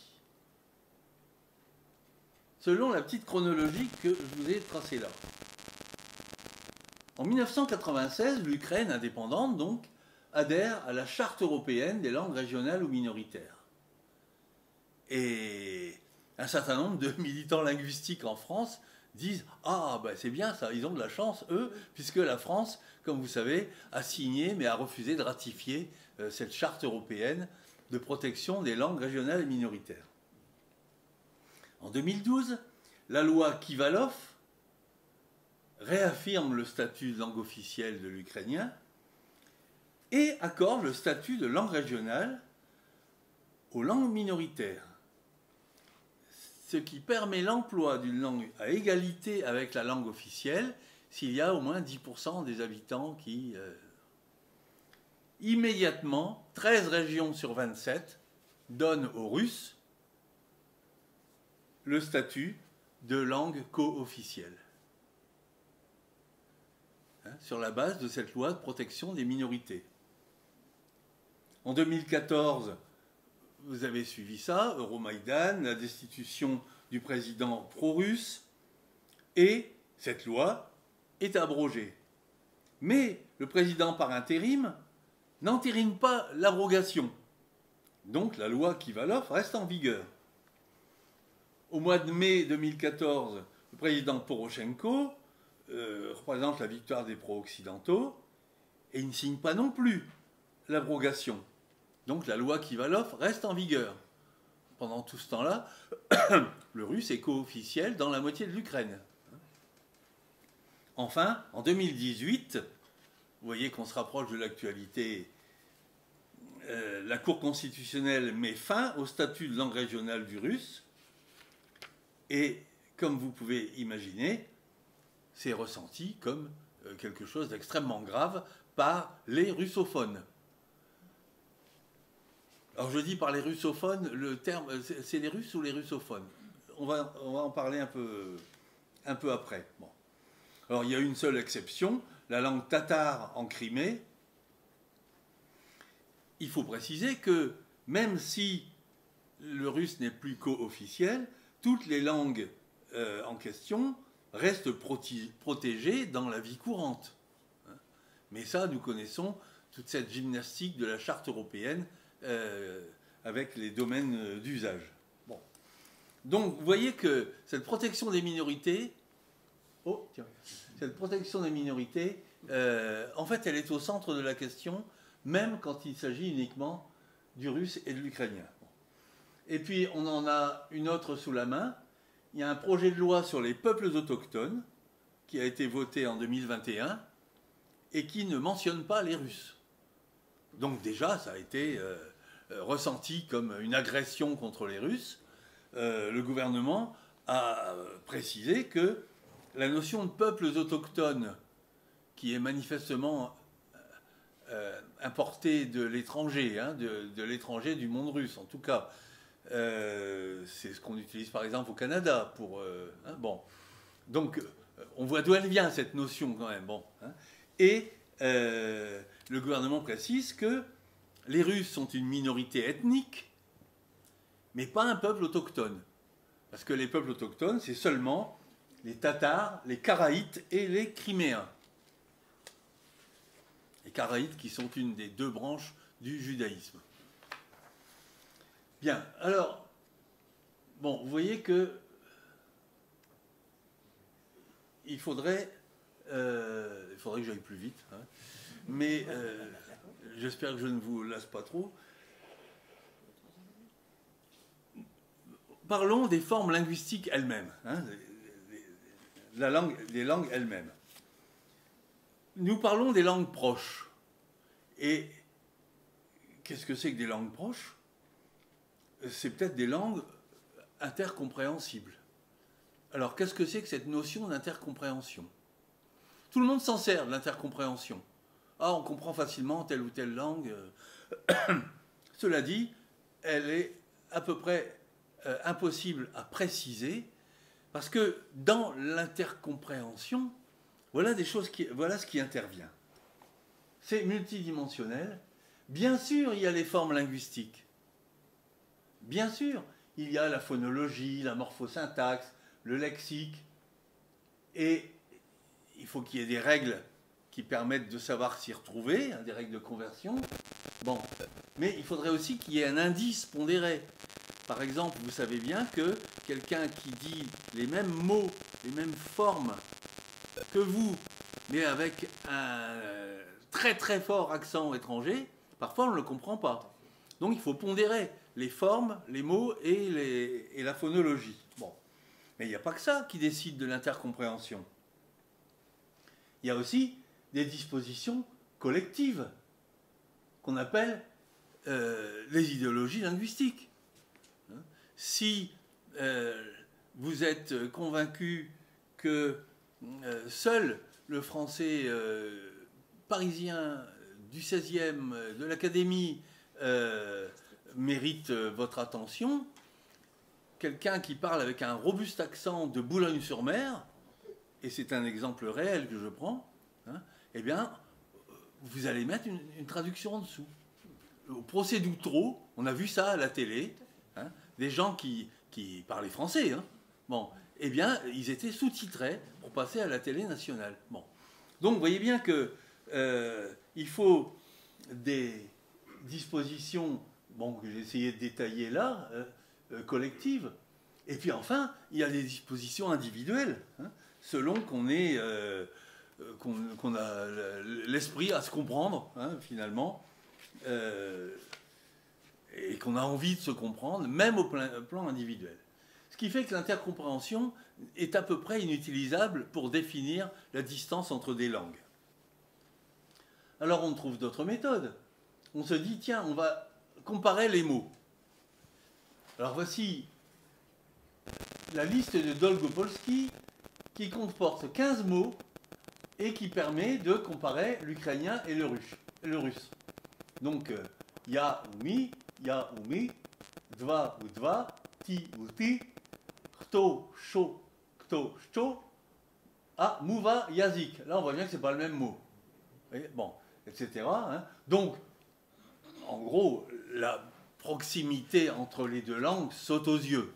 Selon la petite chronologie que je vous ai tracée là. En 1996, l'Ukraine indépendante, donc, adhère à la Charte européenne des langues régionales ou minoritaires. Et un certain nombre de militants linguistiques en France disent « Ah, ben c'est bien ça, ils ont de la chance, eux, puisque la France, comme vous savez, a signé, mais a refusé de ratifier cette Charte européenne de protection des langues régionales et minoritaires. » En 2012, la loi Kivalov réaffirme le statut de langue officielle de l'ukrainien et accorde le statut de langue régionale aux langues minoritaires, ce qui permet l'emploi d'une langue à égalité avec la langue officielle s'il y a au moins 10% des habitants qui... Immédiatement, 13 régions sur 27 donnent aux Russes le statut de langue co-officielle, sur la base de cette loi de protection des minorités. En 2014, vous avez suivi ça, Euromaïdan, la destitution du président pro-russe, et cette loi est abrogée. Mais le président par intérim n'entérine pas l'abrogation. Donc la loi Kivalov reste en vigueur. Au mois de mai 2014, le président Porochenko représente la victoire des pro-occidentaux et il ne signe pas non plus l'abrogation. Donc la loi Kivalov reste en vigueur. Pendant tout ce temps-là, le russe est co-officiel dans la moitié de l'Ukraine. Enfin, en 2018, vous voyez qu'on se rapproche de l'actualité, la Cour constitutionnelle met fin au statut de langue régionale du russe et, comme vous pouvez imaginer, c'est ressenti comme quelque chose d'extrêmement grave par les russophones. Alors je dis par les russophones, le terme, c'est les Russes ou les russophones? On va en parler un peu après. Bon. Alors il y a une seule exception, la langue tatare en Crimée. Il faut préciser que même si le russe n'est plus co-officiel, toutes les langues en question restent protégées dans la vie courante. Mais ça, nous connaissons toute cette gymnastique de la charte européenne avec les domaines d'usage. Bon. Donc, vous voyez que cette protection des minorités, en fait, elle est au centre de la question, même quand il s'agit uniquement du russe et de l'ukrainien. Et puis, on en a une autre sous la main. Il y a un projet de loi sur les peuples autochtones qui a été voté en 2021 et qui ne mentionne pas les Russes. Donc déjà, ça a été ressenti comme une agression contre les Russes. Le gouvernement a précisé que la notion de peuples autochtones, qui est manifestement importée de l'étranger, de l'étranger du monde russe en tout cas, c'est ce qu'on utilise par exemple au Canada pour... bon. Donc, on voit d'où elle vient cette notion quand même. Bon, et le gouvernement précise que les Russes sont une minorité ethnique, mais pas un peuple autochtone. Parce que les peuples autochtones, c'est seulement les Tatars, les Karaïtes et les Criméens. Les Karaïtes qui sont une des deux branches du judaïsme. Bien, alors, bon, vous voyez que il faudrait que j'aille plus vite, mais j'espère que je ne vous lasse pas trop. Parlons des formes linguistiques elles-mêmes, des langues elles-mêmes. Nous parlons des langues proches. Et qu'est-ce que c'est que des langues proches? C'est peut-être des langues intercompréhensibles. Alors, qu'est-ce que c'est que cette notion d'intercompréhension? Tout le monde s'en sert de l'intercompréhension. Ah, on comprend facilement telle ou telle langue. Cela dit, elle est à peu près impossible à préciser, parce que dans l'intercompréhension, voilà ce qui intervient. C'est multidimensionnel. Bien sûr, il y a les formes linguistiques. Bien sûr, il y a la phonologie, la morphosyntaxe, le lexique, et il faut qu'il y ait des règles qui permettent de savoir s'y retrouver, des règles de conversion. Bon, mais il faudrait aussi qu'il y ait un indice pondéré. Par exemple, vous savez bien que quelqu'un qui dit les mêmes mots, les mêmes formes que vous, mais avec un très très fort accent étranger, parfois on ne le comprend pas. Donc il faut pondérer les formes, les mots et la phonologie. Bon. Mais il n'y a pas que ça qui décide de l'intercompréhension. Il y a aussi des dispositions collectives. qu'on appelle les idéologies linguistiques. Si vous êtes convaincu que seul le français parisien du 16e, de l'Académie, mérite votre attention, quelqu'un qui parle avec un robuste accent de Boulogne-sur-Mer, et c'est un exemple réel que je prends, hein, eh bien, vous allez mettre une traduction en dessous. Au procès d'Outreau, on a vu ça à la télé, hein, des gens qui parlaient français, hein, bon, eh bien, ils étaient sous-titrés pour passer à la télé nationale. Bon. Donc, vous voyez bien que il faut des dispositions, bon, que j'ai essayé de détailler là, collectives. Et puis enfin, il y a des dispositions individuelles, hein, selon qu'on a l'esprit à se comprendre, hein, finalement, et qu'on a envie de se comprendre, même au plan individuel. Ce qui fait que l'intercompréhension est à peu près inutilisable pour définir la distance entre des langues. Alors on trouve d'autres méthodes. On se dit, tiens, on va comparer les mots. Alors voici la liste de Dolgopolsky qui comporte 15 mots et qui permet de comparer l'ukrainien et le russe. Donc, ya ou mi, dva ou dva, ti ou ti, kto, sho, kto, shto, ah, muva, yazik. Là, on voit bien que ce n'est pas le même mot. Vous voyez, bon, etc. Hein. Donc, en gros, la proximité entre les deux langues saute aux yeux,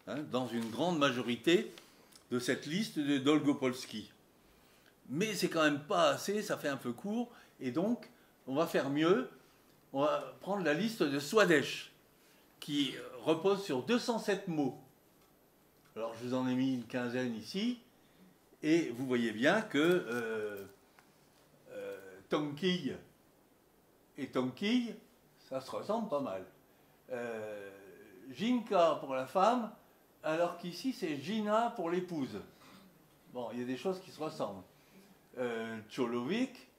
hein, dans une grande majorité de cette liste de Dolgopolsky. Mais c'est quand même pas assez, ça fait un peu court, et donc on va faire mieux, on va prendre la liste de Swadesh, qui repose sur 207 mots. Alors je vous en ai mis une quinzaine ici, et vous voyez bien que Tonkiy et Tonkiy, ça se ressemble pas mal. Jinka pour la femme, alors qu'ici c'est Gina pour l'épouse. Bon, il y a des choses qui se ressemblent. Tcholovic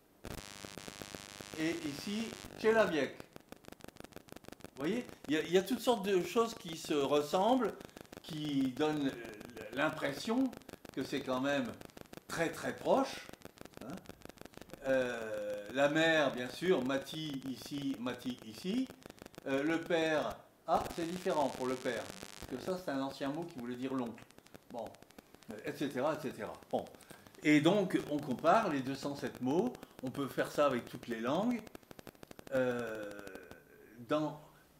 et ici Tchelaviek. Vous voyez, il y a toutes sortes de choses qui se ressemblent, qui donnent l'impression que c'est quand même très très proche. Hein. La mère, bien sûr, Mati ici, Mati ici. Le père, ah, c'est différent pour le père, parce que ça c'est un ancien mot qui voulait dire l'oncle. Bon, etc., etc. Bon. Et donc, on compare les 207 mots. On peut faire ça avec toutes les langues.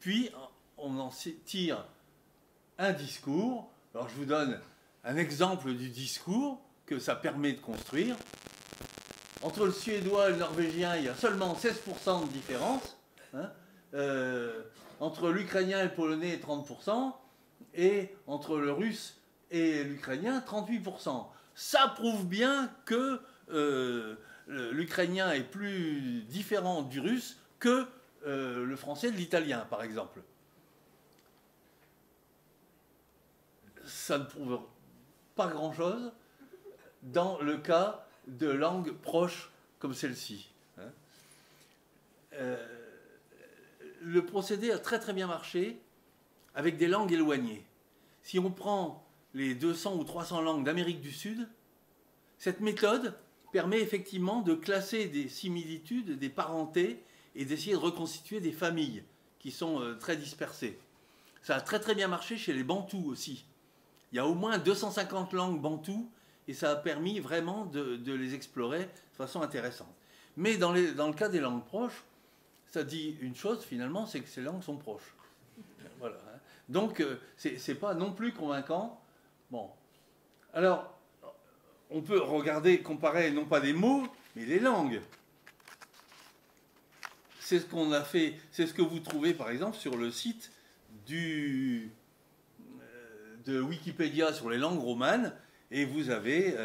Puis, on en tire un discours. Alors, je vous donne un exemple du discours que ça permet de construire. Entre le suédois et le norvégien, il y a seulement 16% de différence. Hein. Entre l'ukrainien et le polonais, 30%. Et entre le russe et l'ukrainien, 38%. Ça prouve bien que l'ukrainien est plus différent du russe que le français de l'italien, par exemple. Ça ne prouve pas grand-chose dans le cas de langues proches comme celle-ci. Le procédé a très très bien marché avec des langues éloignées. Si on prend les 200 ou 300 langues d'Amérique du Sud, cette méthode permet effectivement de classer des similitudes, des parentés, et d'essayer de reconstituer des familles qui sont très dispersées. Ça a très très bien marché chez les Bantous aussi. Il y a au moins 250 langues bantoues, et ça a permis vraiment de les explorer de façon intéressante. Mais dans le cas des langues proches, ça dit une chose finalement, c'est que ces langues sont proches. Voilà. Donc, c'est pas non plus convaincant. Bon. Alors, on peut regarder, comparer non pas des mots, mais des langues. C'est ce qu'on a fait, c'est ce que vous trouvez par exemple sur le site de Wikipédia sur les langues romanes, et vous avez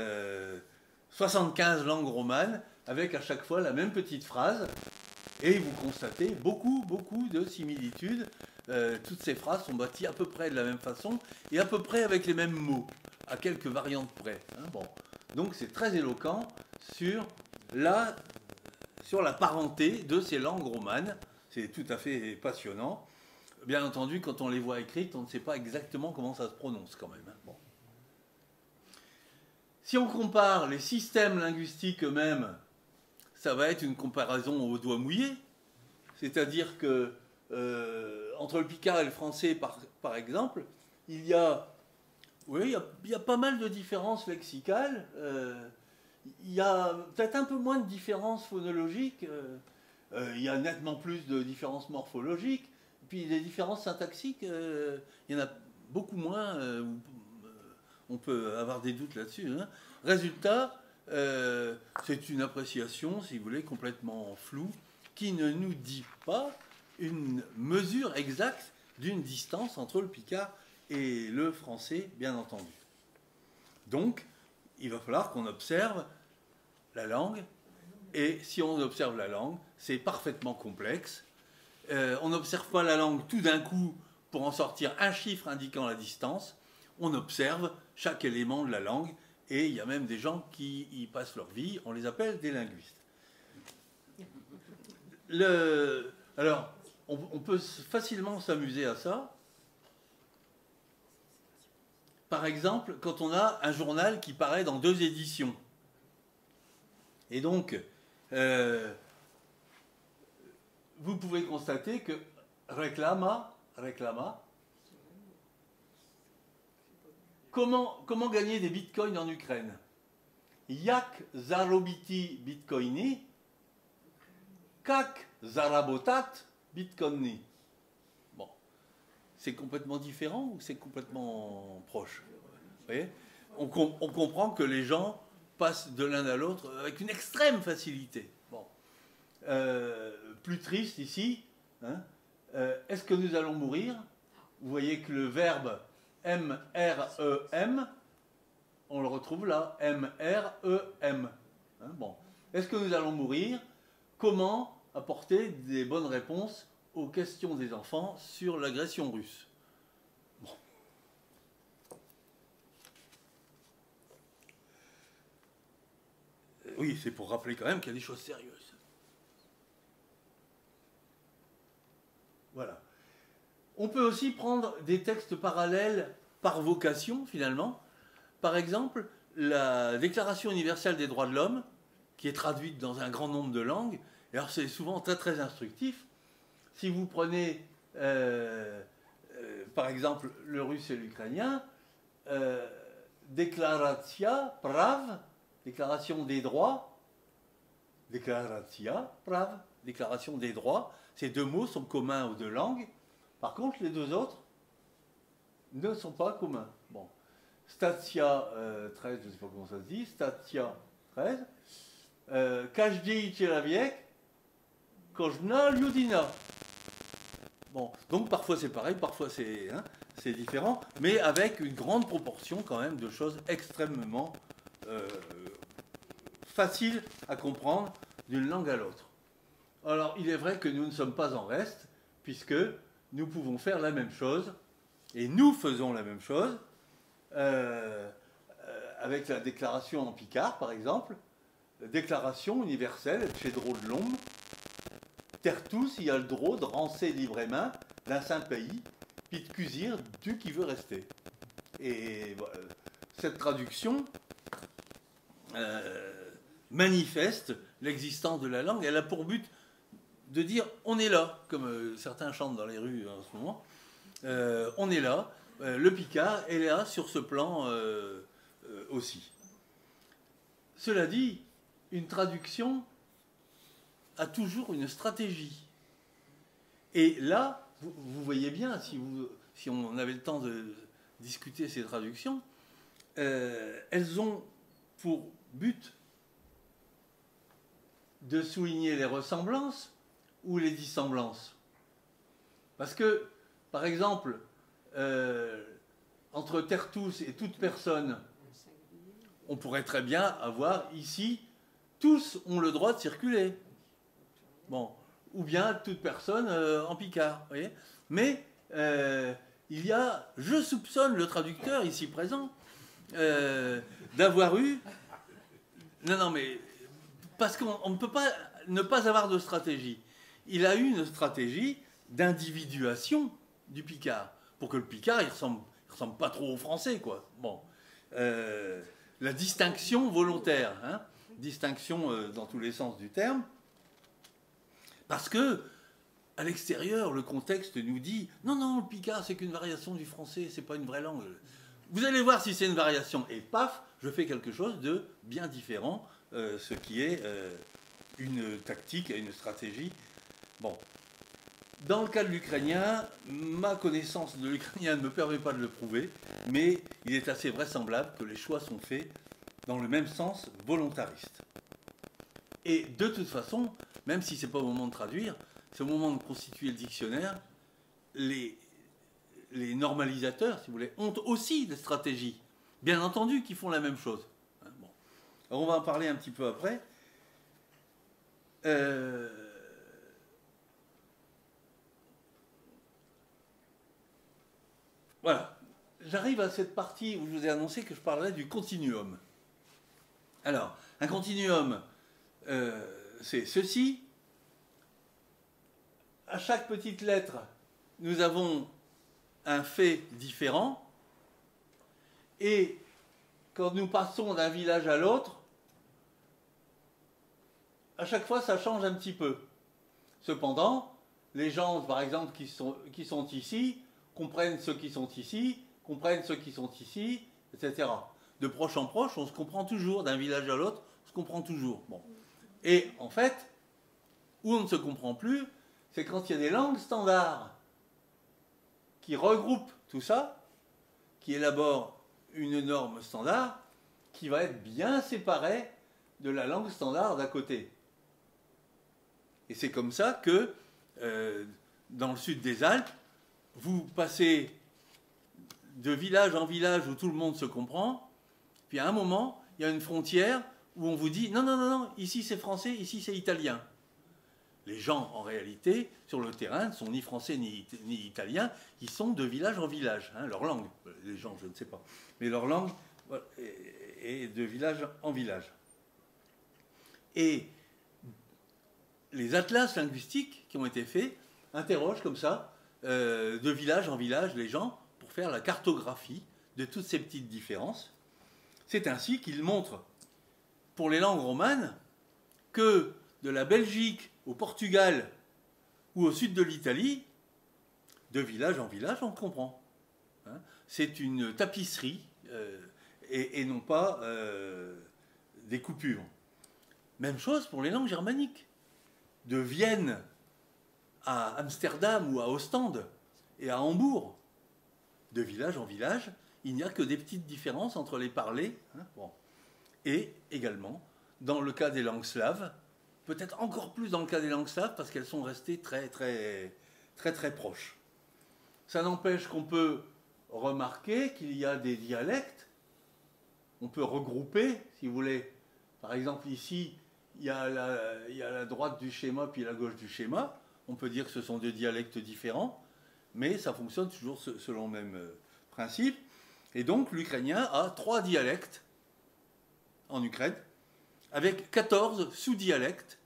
75 langues romanes avec à chaque fois la même petite phrase, et vous constatez beaucoup de similitudes. Toutes ces phrases sont bâties à peu près de la même façon et à peu près avec les mêmes mots, à quelques variantes près. Hein, bon. Donc c'est très éloquent sur sur la parenté de ces langues romanes. C'est tout à fait passionnant. Bien entendu, quand on les voit écrites, on ne sait pas exactement comment ça se prononce quand même. Bon. Si on compare les systèmes linguistiques eux-mêmes, ça va être une comparaison au doigt mouillé. C'est-à-dire que entre le picard et le français, par exemple, il y a pas mal de différences lexicales. Il y a peut-être un peu moins de différences phonologiques. Il y a nettement plus de différences morphologiques. Puis les différences syntaxiques, il y en a beaucoup moins. On peut avoir des doutes là-dessus. Hein. Résultat, c'est une appréciation, si vous voulez, complètement floue, qui ne nous dit pas une mesure exacte d'une distance entre le picard et le français, bien entendu. Donc, il va falloir qu'on observe la langue, et si on observe la langue, c'est parfaitement complexe. On n'observe pas la langue tout d'un coup pour en sortir un chiffre indiquant la distance. On observe chaque élément de la langue, et il y a même des gens qui y passent leur vie, on les appelle des linguistes. Alors, on peut facilement s'amuser à ça. Par exemple, quand on a un journal qui paraît dans 2 éditions. Et donc, vous pouvez constater que réclama, comment gagner des bitcoins en Ukraine? Jak zarobiti bitcoini, kak zarabotat bitcoini. Bon, c'est complètement différent ou c'est complètement proche? Vous voyez, on comprend que les gens passent de l'un à l'autre avec une extrême facilité. Bon. Plus triste ici, hein, est-ce que nous allons mourir? Vous voyez que le verbe M-R-E-M, on le retrouve là, M-R-E-M. Hein, bon. Est-ce que nous allons mourir? Comment apporter des bonnes réponses aux questions des enfants sur l'agression russe? Bon. Oui, c'est pour rappeler quand même qu'il y a des choses sérieuses. Voilà. On peut aussi prendre des textes parallèles par vocation, finalement. Par exemple, la Déclaration universelle des droits de l'homme, qui est traduite dans un grand nombre de langues. Et alors, c'est souvent très, très instructif. Si vous prenez, par exemple, le russe et l'ukrainien, Deklaratia prav, déclaration des droits, Deklaratia prav, déclaration des droits. Ces 2 mots sont communs aux 2 langues. Par contre, les 2 autres ne sont pas communs. Bon. Statia 13, je ne sais pas comment ça se dit. Statia 13. Każdy człowiek, każda ludina. Bon. Donc parfois c'est pareil, parfois c'est différent, mais avec une grande proportion quand même de choses extrêmement faciles à comprendre d'une langue à l'autre. Alors, il est vrai que nous ne sommes pas en reste, puisque nous pouvons faire la même chose, et nous faisons la même chose, avec la déclaration en picard, par exemple, la déclaration universelle, chez Drô de l'Ombre, Tertus, il y a le droit de rancer librement d'un saint pays, puis de cusir du qui veut rester. Et voilà, cette traduction manifeste l'existence de la langue, elle a pour but de dire on est là, comme certains chantent dans les rues en ce moment, on est là, le picard est là sur ce plan aussi. Cela dit, une traduction a toujours une stratégie. Et là, vous voyez bien, si on avait le temps de discuter ces traductions, elles ont pour but de souligner les ressemblances ou les dissemblances. Parce que, par exemple, entre Tertus et toute personne, on pourrait très bien avoir ici, tous ont le droit de circuler. Bon, ou bien toute personne en picard, vous voyez. Mais il y a, je soupçonne le traducteur ici présent, d'avoir eu... Non, mais... Parce qu'on ne peut pas ne pas avoir de stratégie. Il a eu une stratégie d'individuation du Picard, pour que le Picard, il ressemble pas trop au Français, quoi. Bon. La distinction volontaire, hein, distinction dans tous les sens du terme, parce que à l'extérieur, le contexte nous dit non, non, le Picard, c'est qu'une variation du français, c'est pas une vraie langue. Vous allez voir si c'est une variation, et paf, je fais quelque chose de bien différent, ce qui est une tactique, une stratégie. Bon. Dans le cas de l'ukrainien, ma connaissance de l'ukrainien ne me permet pas de le prouver, mais il est assez vraisemblable que les choix sont faits dans le même sens volontariste. Et de toute façon, même si ce n'est pas au moment de traduire, c'est au moment de constituer le dictionnaire, les normalisateurs, si vous voulez, ont aussi des stratégies, bien entendu, qui font la même chose. Bon. Alors on va en parler un petit peu après. Voilà. J'arrive à cette partie où je vous ai annoncé que je parlerai du continuum. Alors, un continuum, c'est ceci. À chaque petite lettre, nous avons un fait différent. Et quand nous passons d'un village à l'autre, à chaque fois, ça change un petit peu. Cependant, les gens, par exemple, qui sont ici, comprennent ceux qui sont ici, comprennent ceux qui sont ici, etc. De proche en proche, on se comprend toujours. D'un village à l'autre, on se comprend toujours. Bon. Et en fait, où on ne se comprend plus, c'est quand il y a des langues standards qui regroupent tout ça, qui élaborent une norme standard, qui va être bien séparée de la langue standard d'à côté. Et c'est comme ça que, dans le sud des Alpes, vous passez de village en village où tout le monde se comprend, puis à un moment, il y a une frontière où on vous dit « Non, non, non, non, ici c'est français, ici c'est italien ». Les gens, en réalité, sur le terrain, ne sont ni français ni italiens, ils sont de village en village, hein, leur langue, les gens, je ne sais pas, mais leur langue est de village en village. Et les atlas linguistiques qui ont été faits interrogent comme ça, de village en village, les gens, pour faire la cartographie de toutes ces petites différences. C'est ainsi qu'ils montrent, pour les langues romanes, que de la Belgique au Portugal ou au sud de l'Italie, de village en village, on comprend. Hein, c'est une tapisserie et non pas des coupures. Même chose pour les langues germaniques. De Vienne à Amsterdam ou à Ostende et à Hambourg, de village en village, il n'y a que des petites différences entre les parlers. Hein, bon. Et également, dans le cas des langues slaves, peut-être encore plus dans le cas des langues slaves, parce qu'elles sont restées très proches. Ça n'empêche qu'on peut remarquer qu'il y a des dialectes, on peut regrouper, si vous voulez. Par exemple, ici, il y a la droite du schéma puis la gauche du schéma. On peut dire que ce sont deux dialectes différents, mais ça fonctionne toujours selon le même principe. Et donc, l'ukrainien a 3 dialectes en Ukraine, avec 14 sous-dialectes.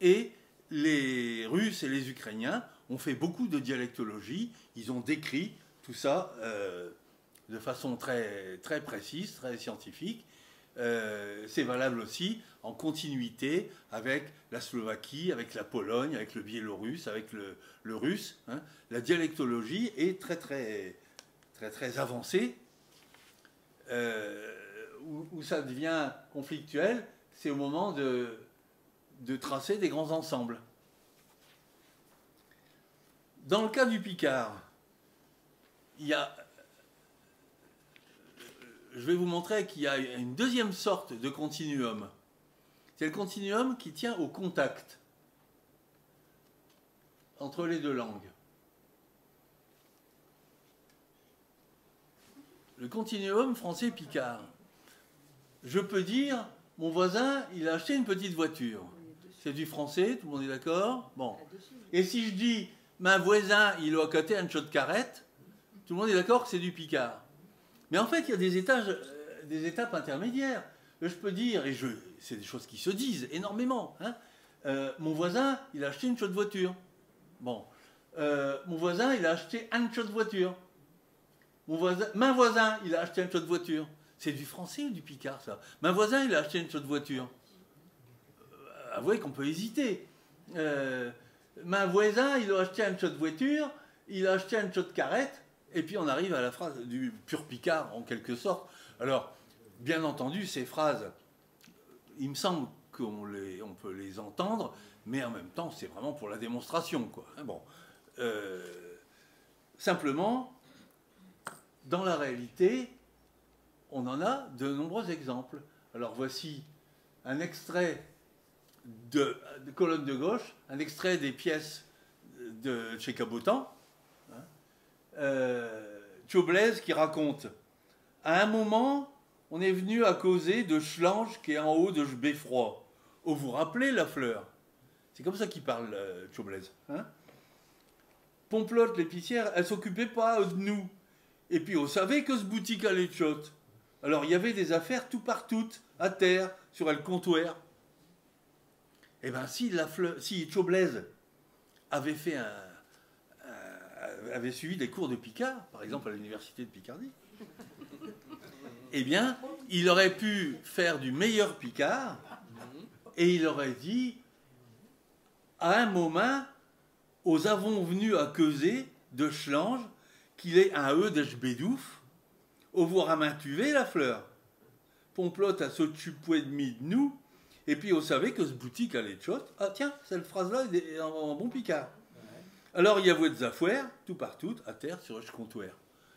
Et les Russes et les Ukrainiens ont fait beaucoup de dialectologie. Ils ont décrit tout ça de façon très précise, très scientifique. C'est valable aussi en continuité avec la Slovaquie, avec la Pologne, avec le biélorusse, avec le russe. Hein. La dialectologie est très avancée. Où ça devient conflictuel, c'est au moment de tracer des grands ensembles. Dans le cas du Picard, il y a... Je vais vous montrer qu'il y a une deuxième sorte de continuum. C'est le continuum qui tient au contact entre les deux langues. Le continuum français-picard. Je peux dire, mon voisin, il a acheté une petite voiture. C'est du français, tout le monde est d'accord? Bon. Et si je dis, mon voisin, il a acheté un shot de carrette, tout le monde est d'accord que c'est du picard. Mais en fait, il y a des étapes intermédiaires. Je peux dire, et c'est des choses qui se disent énormément, hein, Mon voisin, il a acheté une chaude voiture. Bon. Mon voisin, il a acheté une chaude voiture. Mon voisin, il a acheté une chaude voiture. C'est du français ou du picard, ça? Mon voisin, il a acheté une chaude voiture. Avouez qu'on peut hésiter. Mon voisin, il a acheté une chaude voiture, il a acheté une chaude carrette, et puis on arrive à la phrase du pur picard, en quelque sorte. Alors, bien entendu, ces phrases, il me semble on peut les entendre, mais en même temps, c'est vraiment pour la démonstration, quoi. Bon. Simplement, dans la réalité, on en a de nombreux exemples. Alors voici un extrait de colonne de gauche, un extrait des pièces de chez Cabotan. Thiaud-Blaise qui raconte: à un moment, on est venu à causer de Schlange qui est en haut de Beffroi. Oh, vous rappelez la fleur? C'est comme ça qu'il parle, Thiaud-Blaise. Hein? Pomplotte, l'épicière, elle s'occupait pas de nous. Et puis, on savait que ce boutique allait de chotte. Alors, il y avait des affaires tout partout, à terre, sur le comptoir. Eh bien, si Thiaud-Blaise avait avait suivi des cours de Picard, par exemple à l'université de Picardie, eh bien, il aurait pu faire du meilleur Picard et il aurait dit: à un moment, aux avons venus à causer de Schlange qu'il est un eux de Bédouf, au voir à main tuer la fleur. Pomplotte a s'occupé de nous, et puis on savait que ce boutique allait de chot. Ah tiens, cette phrase-là est en bon Picard. Alors il y avait des affaires, tout partout, à terre, sur Esch-Comptoir.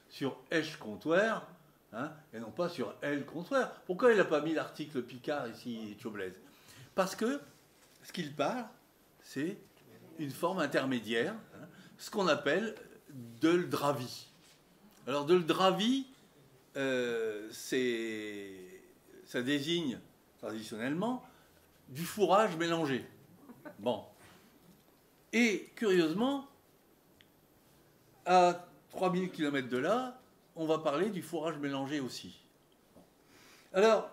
Sur Esch-Comptoir, hein, et non pas sur El-Comptoir. Pourquoi il n'a pas mis l'article Picard ici, Thiaud-Blaise? Parce que ce qu'il parle, c'est une forme intermédiaire, hein, ce qu'on appelle de l'dravi. Alors de l'dravi, ça désigne traditionnellement du fourrage mélangé. Bon. Et curieusement, à 3000 km de là, on va parler du fourrage mélangé aussi. Alors,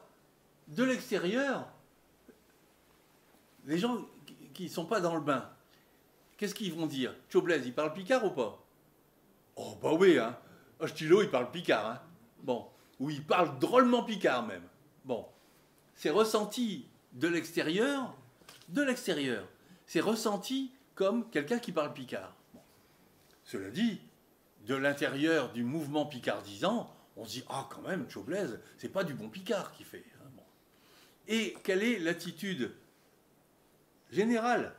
de l'extérieur, les gens qui ne sont pas dans le bain, qu'est-ce qu'ils vont dire? Thiaud-Blaise, il parle picard ou pas? Oh, bah oui, hein. Stilo, il parle picard, hein. Bon. Ou il parle drôlement picard, même. Bon. C'est ressenti de l'extérieur, c'est ressenti comme quelqu'un qui parle picard. Bon. Cela dit, de l'intérieur du mouvement picardisant, on se dit: ah, quand même, Thiaud-Blaise, c'est pas du bon picard qu'il fait. Hein. Bon. Et quelle est l'attitude générale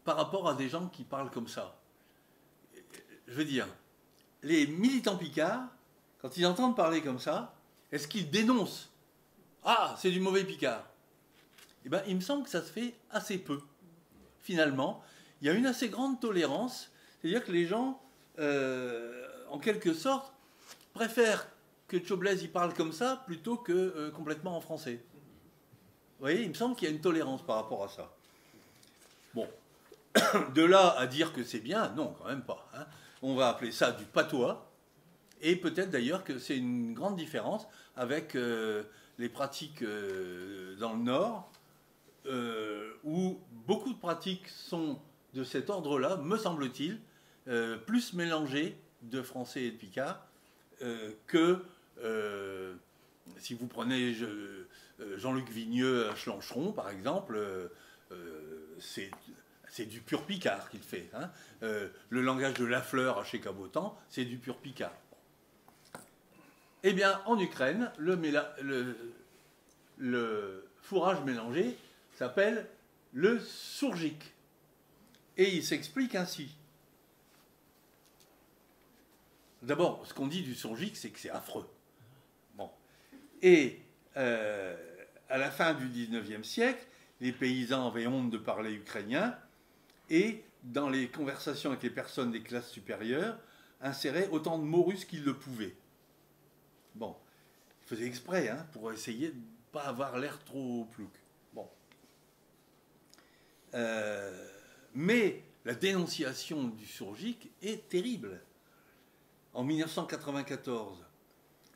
par rapport à des gens qui parlent comme ça? Je veux dire, les militants picards, quand ils entendent parler comme ça, est-ce qu'ils dénoncent? Ah, c'est du mauvais picard. Eh bien, il me semble que ça se fait assez peu. Finalement, il y a une assez grande tolérance, c'est-à-dire que les gens, en quelque sorte, préfèrent que Thiaud-Blaise y parle comme ça plutôt que complètement en français. Vous voyez, il me semble qu'il y a une tolérance par rapport à ça. Bon, de là à dire que c'est bien, non, quand même pas. Hein. On va appeler ça du patois, et peut-être d'ailleurs que c'est une grande différence avec les pratiques dans le Nord, où beaucoup de pratiques sont de cet ordre-là, me semble-t-il, plus mélangées de français et de picard que si vous prenez Jean-Luc Vigneux à Chlancheron, par exemple, c'est du pur picard qu'il fait. Hein. Le langage de Lafleur chez Cabotan, c'est du pur picard. Eh bien, en Ukraine, le fourrage mélangé s'appelle le sourgik. Et il s'explique ainsi. D'abord, ce qu'on dit du sourgik, c'est que c'est affreux. Bon. Et à la fin du XIXe siècle, les paysans avaient honte de parler ukrainien et, dans les conversations avec les personnes des classes supérieures, inséraient autant de mots russes qu'ils le pouvaient. Bon. Ils faisaient exprès, hein, pour essayer de ne pas avoir l'air trop plouc. Bon. Mais la dénonciation du sourgik est terrible. En 1994,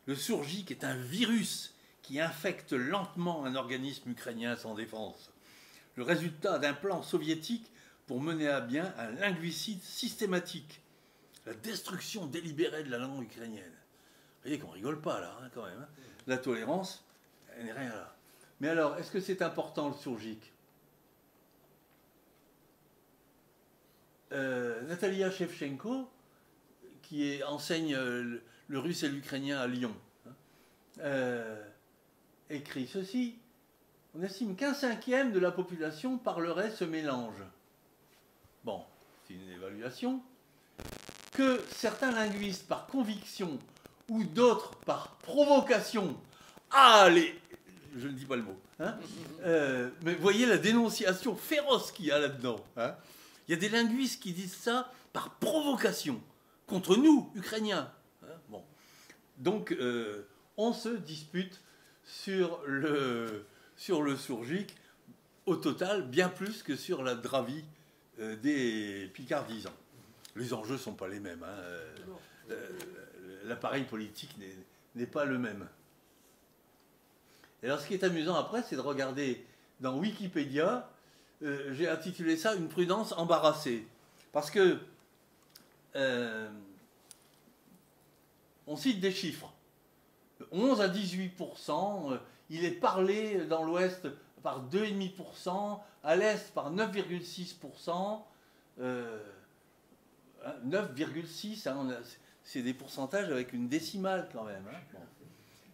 le sourgik est un virus qui infecte lentement un organisme ukrainien sans défense. Le résultat d'un plan soviétique pour mener à bien un linguicide systématique, la destruction délibérée de la langue ukrainienne. Vous voyez qu'on rigole pas là, hein, quand même. Hein. La tolérance, elle n'est rien là. Mais alors, est-ce que c'est important le surgique? Natalia Shevchenko, qui enseigne le russe et l'ukrainien à Lyon, écrit ceci. On estime qu'un cinquième de la population parlerait ce mélange. Bon, c'est une évaluation. Que certains linguistes, par conviction, ou d'autres par provocation, allez, je ne dis pas le mot, hein, mais voyez la dénonciation féroce qu'il y a là-dedans. Hein. Il y a des linguistes qui disent ça par provocation, contre nous, Ukrainiens. Hein, bon. Donc, on se dispute sur le surgique, au total, bien plus que sur la dravie des picardisans. Les enjeux ne sont pas les mêmes. Hein. L'appareil politique n'est pas le même. Et alors, ce qui est amusant après, c'est de regarder dans Wikipédia, j'ai intitulé ça « Une prudence embarrassée ». Parce que on cite des chiffres. 11 à 18%, il est parlé dans l'Ouest par 2,5%, à l'Est par 9,6%, 9,6%, hein, c'est des pourcentages avec une décimale quand même. Hein. Bon.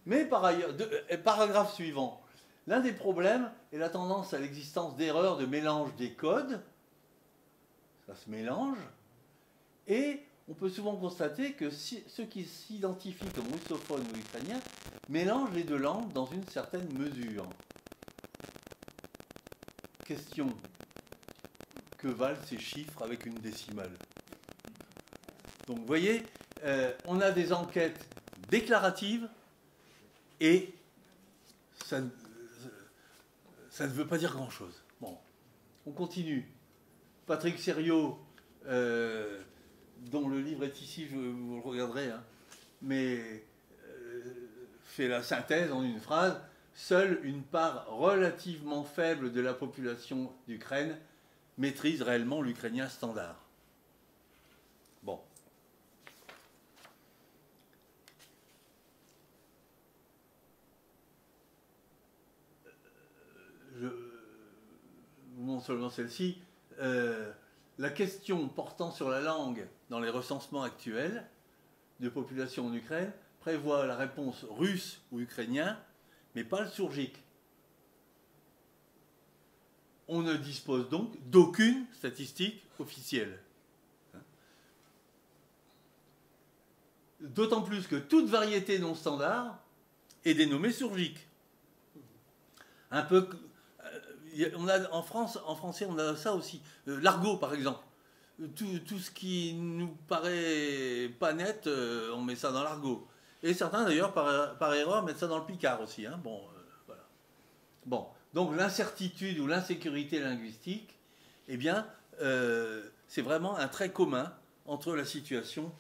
Mais par ailleurs, paragraphe suivant, l'un des problèmes est la tendance à l'existence d'erreurs de mélange des codes, ça se mélange, et on peut souvent constater que ceux qui s'identifient comme russophones ou ukrainiens mélangent les deux langues dans une certaine mesure. Question, que valent ces chiffres avec une décimale? Donc vous voyez, on a des enquêtes déclaratives et ça ne veut pas dire grand-chose. Bon, on continue. Patrick Sériot, dont le livre est ici, vous le regarderez, hein, mais fait la synthèse en une phrase. Seule une part relativement faible de la population d'Ukraine maîtrise réellement l'ukrainien standard. Bon. Je vous montre seulement celle-ci. La question portant sur la langue dans les recensements actuels de population en Ukraine prévoit la réponse russe ou ukrainien, mais pas le surgique. On ne dispose donc d'aucune statistique officielle. D'autant plus que toute variété non standard est dénommée surgique. Un peu, on a en français, on a ça aussi. L'argot, par exemple. Tout ce qui nous paraît pas net, on met ça dans l'argot. Et certains, d'ailleurs, par erreur, mettent ça dans le picard aussi. Hein. Bon, voilà. Bon, donc l'incertitude ou l'insécurité linguistique, eh bien, c'est vraiment un trait commun entre la situation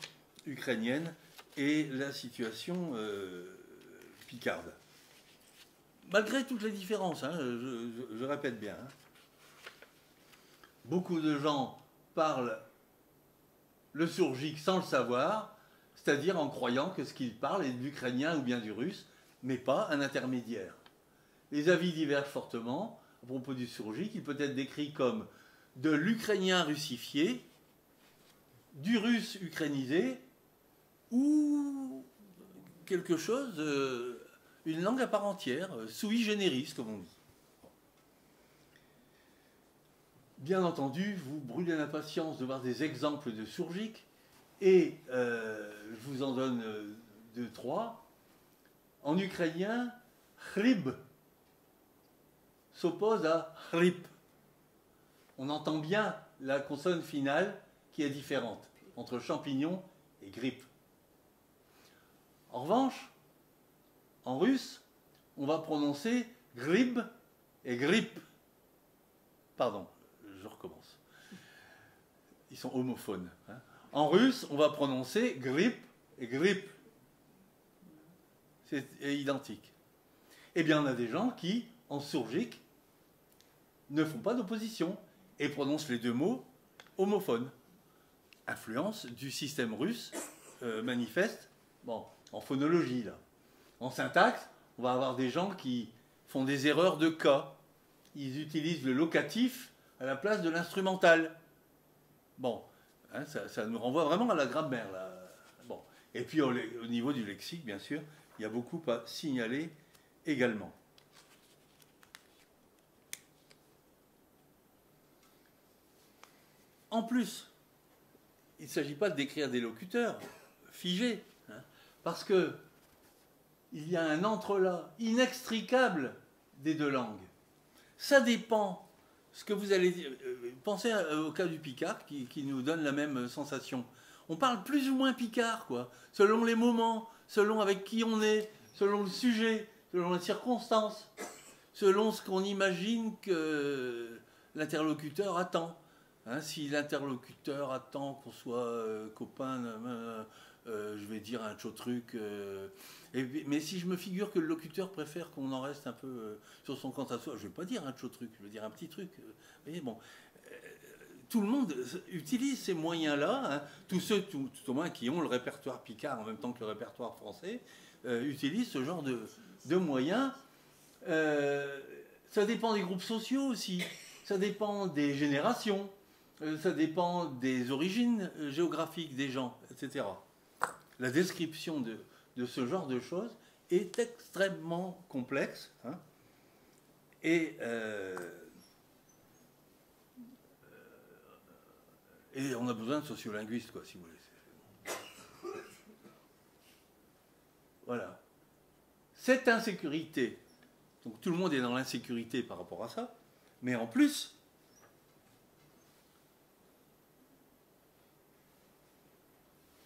ukrainienne et la situation picarde. Malgré toutes les différences, hein, je répète bien. Hein. Beaucoup de gens parlent le surgique sans le savoir, c'est-à-dire en croyant que ce qu'ils parlent est de l'ukrainien ou bien du russe, mais pas un intermédiaire. Les avis divergent fortement à propos du surgique. Il peut être décrit comme de l'ukrainien russifié, du russe ukrainisé, ou quelque chose, une langue à part entière, sui generis, comme on dit. Bien entendu, vous brûlez l'impatience de voir des exemples de surgique, et je vous en donne 2, 3. En ukrainien, chlib s'oppose à chlip. On entend bien la consonne finale qui est différente entre champignon et grippe. En revanche, en russe, on va prononcer grib et grip. Pardon, je recommence. Ils sont homophones. Hein. En russe, on va prononcer grip et grip. C'est identique. eh bien on a des gens qui, en sourgique, ne font pas d'opposition et prononcent les deux mots homophones. Influence du système russe manifeste, bon, en phonologie là. En syntaxe, on va avoir des gens qui font des erreurs de cas. Ils utilisent le locatif à la place de l'instrumental. Bon, hein, ça nous renvoie vraiment à la grammaire là. Bon. Et puis au niveau du lexique, bien sûr, il y a beaucoup à signaler également. En plus, il ne s'agit pas de décrire des locuteurs figés, hein, parce que il y a un entrelac inextricable des deux langues. Ça dépend. Ce que vous allez dire, pensez au cas du picard qui nous donne la même sensation. On parle plus ou moins picard, quoi, selon les moments, selon avec qui on est, selon le sujet, selon les circonstances, selon ce qu'on imagine que l'interlocuteur attend. Hein, si l'interlocuteur attend qu'on soit copain, je vais dire un chaud truc. Mais si je me figure que le locuteur préfère qu'on en reste un peu sur son compte à soi, je ne vais pas dire un chaud truc, je vais dire un petit truc. Mais bon, tout le monde utilise ces moyens-là. Hein. Tous ceux, tout au moins, qui ont le répertoire picard en même temps que le répertoire français, utilisent ce genre de moyens. Ça dépend des groupes sociaux aussi. Ça dépend des générations. Ça dépend des origines géographiques des gens, etc. La description de ce genre de choses est extrêmement complexe. Hein, et on a besoin de sociolinguistes, quoi, si vous voulez. Voilà. Cette insécurité, donc tout le monde est dans l'insécurité par rapport à ça, mais en plus,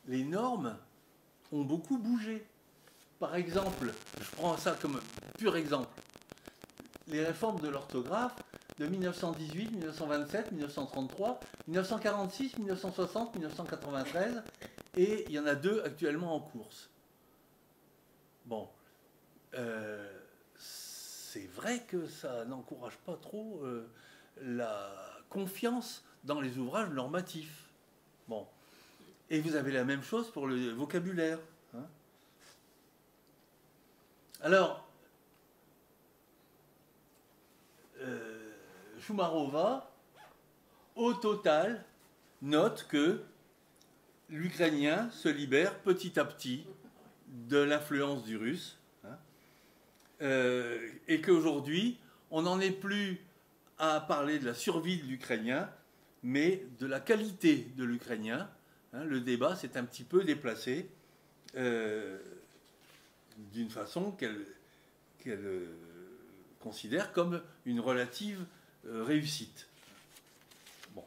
les normes ont beaucoup bougé. Par exemple, je prends ça comme pur exemple, les réformes de l'orthographe de 1918, 1927, 1933, 1946, 1960, 1993, et il y en a 2 actuellement en course. Bon, c'est vrai que ça n'encourage pas trop la confiance dans les ouvrages normatifs. Bon. Et vous avez la même chose pour le vocabulaire. Hein. Alors, Choumarova, au total, note que l'ukrainien se libère petit à petit de l'influence du russe, hein, et qu'aujourd'hui, on n'en est plus à parler de la survie de l'ukrainien, mais de la qualité de l'ukrainien. Hein, le débat s'est un petit peu déplacé d'une façon qu'elle considère comme une relative réussite. Bon.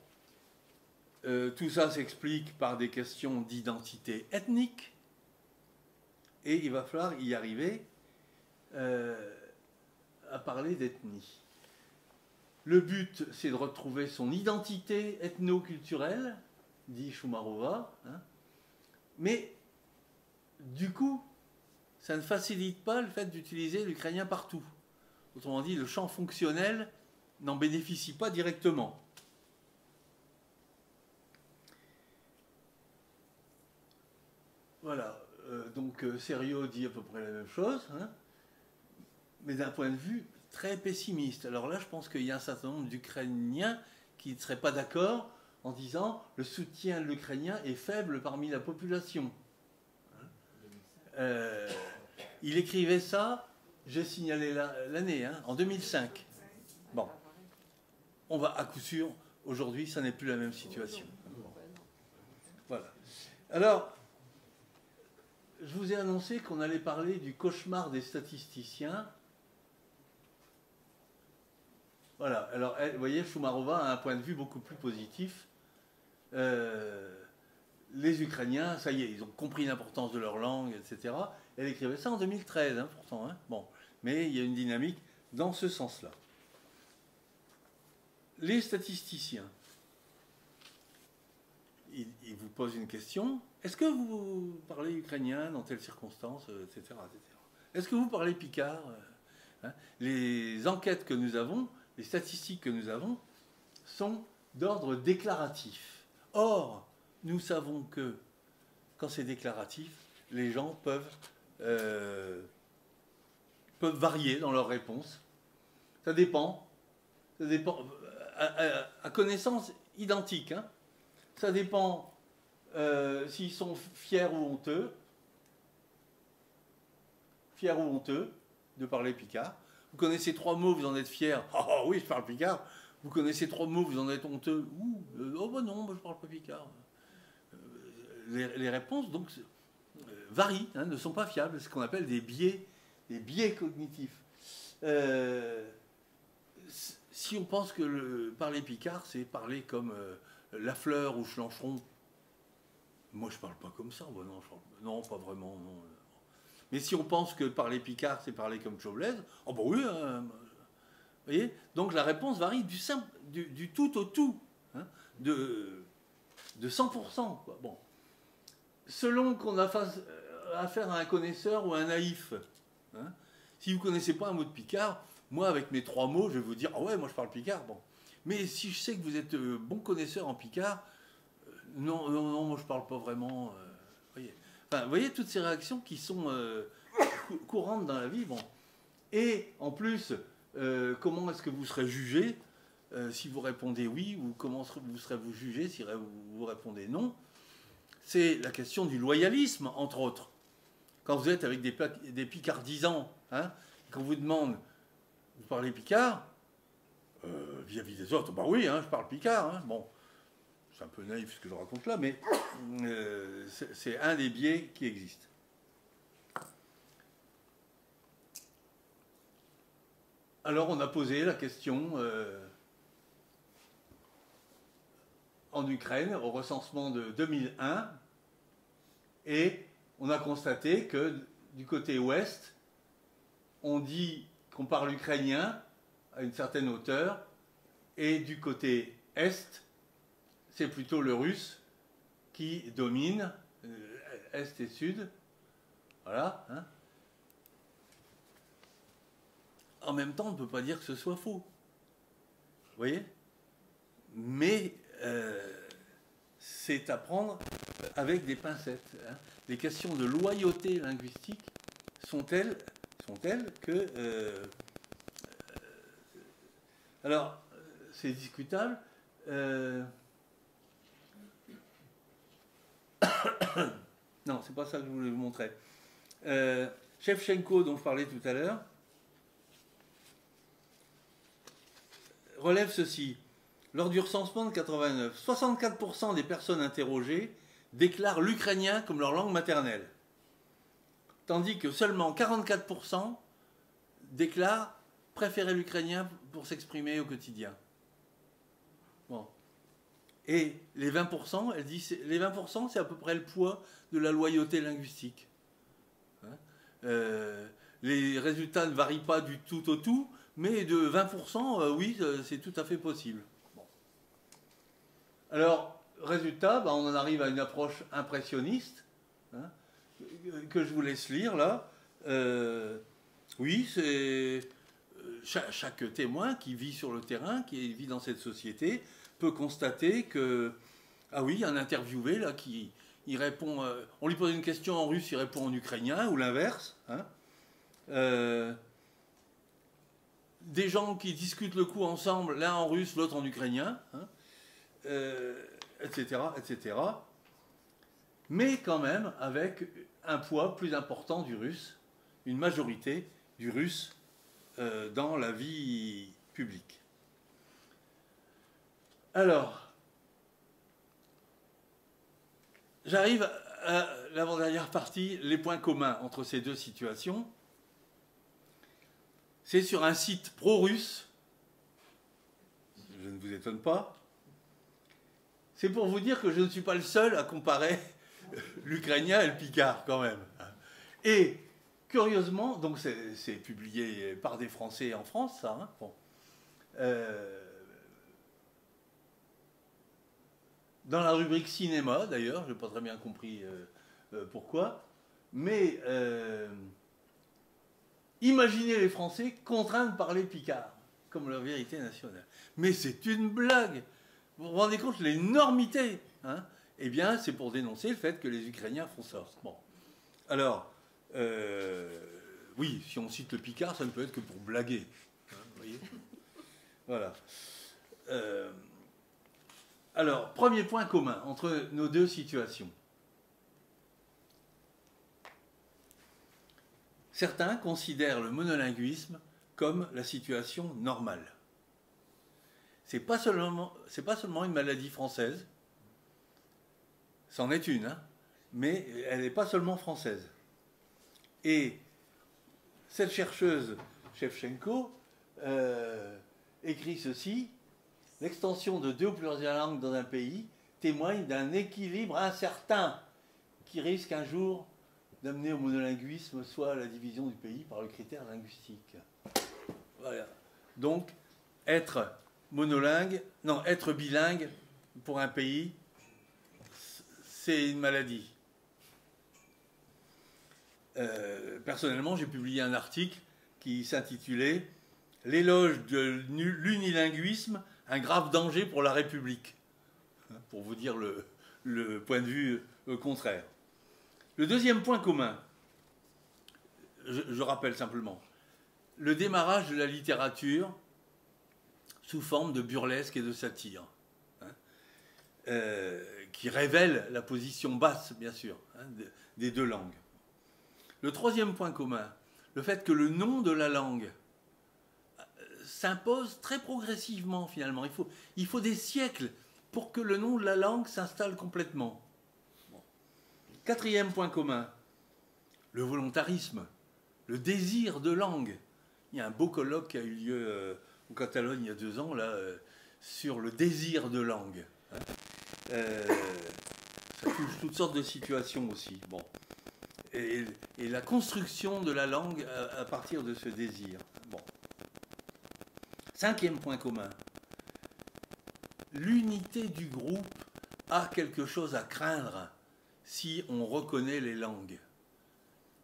Tout ça s'explique par des questions d'identité ethnique, et il va falloir y arriver à parler d'ethnie. Le but, c'est de retrouver son identité ethno-culturelle, dit Choumarova, hein, mais du coup, ça ne facilite pas le fait d'utiliser l'ukrainien partout. Autrement dit, le champ fonctionnel n'en bénéficie pas directement. Voilà, donc Serio dit à peu près la même chose, hein, mais d'un point de vue très pessimiste. Alors là, je pense qu'il y a un certain nombre d'Ukrainiens qui ne seraient pas d'accord en disant le soutien de l'Ukrainien est faible parmi la population. Il écrivait ça, j'ai signalé l'année, hein, en 2005. Bon, on va à coup sûr, aujourd'hui, ça n'est plus la même situation. Voilà. Alors, je vous ai annoncé qu'on allait parler du cauchemar des statisticiens. Voilà, alors, vous voyez, Choumarova a un point de vue beaucoup plus positif. Les Ukrainiens, ça y est, ils ont compris l'importance de leur langue, etc. Elle écrivait ça en 2013, hein, pourtant. Hein. Bon, mais il y a une dynamique dans ce sens-là. Les statisticiens, ils vous posent une question. Est-ce que vous parlez ukrainien dans telle circonstance, etc., etc. Est-ce que vous parlez picard, hein. Les enquêtes que nous avons, les statistiques que nous avons, sont d'ordre déclaratif. Or, nous savons que quand c'est déclaratif, les gens peuvent varier dans leurs réponses. Ça dépend. Ça dépend à connaissance identique. Hein. Ça dépend s'ils sont fiers ou honteux. Fiers ou honteux de parler picard. Vous connaissez 3 mots, vous en êtes fiers. Oh oui, je parle picard. Vous connaissez 3 mots, vous en êtes honteux. Oh ben non, moi je parle pas picard. Les réponses donc varient, hein, ne sont pas fiables. C'est ce qu'on appelle des biais cognitifs. Si on pense que parler picard, c'est parler comme Lafleur ou Schlancheron, moi je parle pas comme ça. Bon, non, pas vraiment. Non. Mais si on pense que parler picard, c'est parler comme Chauvelez, oh bah oui, vous voyez. Donc la réponse varie du tout au tout, hein, de 100%. Quoi. Bon. Selon qu'on a affaire à un connaisseur ou à un naïf, hein, si vous ne connaissez pas un mot de picard, moi avec mes 3 mots, je vais vous dire, ah ouais, moi je parle picard. Bon. Mais si je sais que vous êtes bon connaisseur en picard, non, moi je parle pas vraiment. Voyez. Enfin, vous voyez toutes ces réactions qui sont courantes dans la vie. Bon. Et en plus, comment est-ce que vous serez jugé si vous répondez oui, ou comment serez-vous jugé si vous répondez non? C'est la question du loyalisme, entre autres. Quand vous êtes avec des picardisans, hein, qu'on vous demande, vous parlez picard vis-à-vis des autres, bah oui, hein, je parle picard. Hein, bon, c'est un peu naïf ce que je raconte là, mais c'est un des biais qui existent. Alors on a posé la question en Ukraine au recensement de 2001 et on a constaté que du côté ouest, on dit qu'on parle ukrainien à une certaine hauteur et du côté est, c'est plutôt le russe qui domine, est et sud. Voilà. Hein. En même temps, on ne peut pas dire que ce soit faux. Vous voyez? Mais c'est à prendre avec des pincettes. Hein. Les questions de loyauté linguistique sont telles que... alors, c'est discutable. Non, c'est pas ça que je voulais vous montrer. Shevchenko, dont je parlais tout à l'heure, relève ceci. Lors du recensement de 89, 64% des personnes interrogées déclarent l'ukrainien comme leur langue maternelle, tandis que seulement 44% déclarent préférer l'ukrainien pour s'exprimer au quotidien. Bon. Et les 20%, elle dit, les 20%, c'est à peu près le poids de la loyauté linguistique. Hein, les résultats ne varient pas du tout au tout, mais de 20%, oui, c'est tout à fait possible. Bon. Alors, résultat, on en arrive à une approche impressionniste, hein, que je vous laisse lire là. Oui, c'est chaque témoin qui vit sur le terrain, qui vit dans cette société, peut constater que, ah oui, un interviewé là il répond, on lui pose une question en russe, il répond en ukrainien, ou l'inverse. Hein. Des gens qui discutent le coup ensemble, l'un en russe, l'autre en ukrainien, hein, etc., etc. Mais quand même avec un poids plus important du russe, une majorité du russe dans la vie publique. Alors, j'arrive à l'avant-dernière partie, les points communs entre ces deux situations. C'est sur un site pro-russe, je ne vous étonne pas. C'est pour vous dire que je ne suis pas le seul à comparer l'ukrainien et le picard quand même. Et curieusement, donc c'est publié par des Français en France, ça. Hein, bon. Dans la rubrique cinéma, d'ailleurs, je n'ai pas très bien compris pourquoi, mais Imaginez les Français contraints de parler picard, comme leur vérité nationale. Mais c'est une blague. Vous vous rendez compte de l'énormité, hein? Eh bien, c'est pour dénoncer le fait que les Ukrainiens font ça. Bon. Alors, oui, si on cite le picard, ça ne peut être que pour blaguer. Hein, vous voyez? Voilà. Alors, premier point commun entre nos deux situations. Certains considèrent le monolinguisme comme la situation normale. C'est pas seulement une maladie française, c'en est une, hein, mais elle n'est pas seulement française. Et cette chercheuse, Shevchenko, écrit ceci: l'extension de 2 ou plusieurs langues dans un pays témoigne d'un équilibre incertain qui risque un jour d'amener au monolinguisme, soit à la division du pays par le critère linguistique. Voilà. Donc, être bilingue pour un pays, c'est une maladie. Personnellement, j'ai publié un article qui s'intitulait « L'éloge de l'unilinguisme, un grave danger pour la République », pour vous dire le point de vue contraire. Le deuxième point commun, je rappelle simplement, le démarrage de la littérature sous forme de burlesque et de satire, hein, qui révèle la position basse, bien sûr, hein, des deux langues. Le troisième point commun, le fait que le nom de la langue s'impose très progressivement, finalement. Il faut des siècles pour que le nom de la langue s'installe complètement. Bon. Quatrième point commun, le volontarisme, le désir de langue. Il y a un beau colloque qui a eu lieu en Catalogne il y a 2 ans, là, sur le désir de langue. Ça touche toutes sortes de situations aussi. Bon. Et la construction de la langue à partir de ce désir. Bon. Cinquième point commun, l'unité du groupe a quelque chose à craindre si on reconnaît les langues.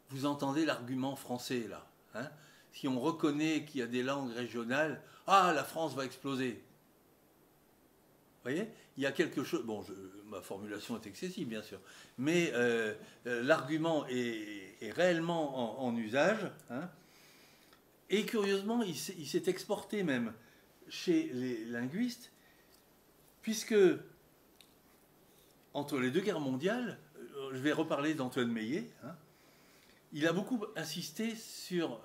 Vous entendez l'argument français là, hein? Si on reconnaît qu'il y a des langues régionales, ah, la France va exploser. Vous voyez? Il y a quelque chose... Bon, ma formulation est excessive, bien sûr. Mais l'argument est réellement en usage. Hein, et curieusement, il s'est exporté même chez les linguistes, puisque entre les 2 guerres mondiales, je vais reparler d'Antoine Meillet, hein, il a beaucoup insisté sur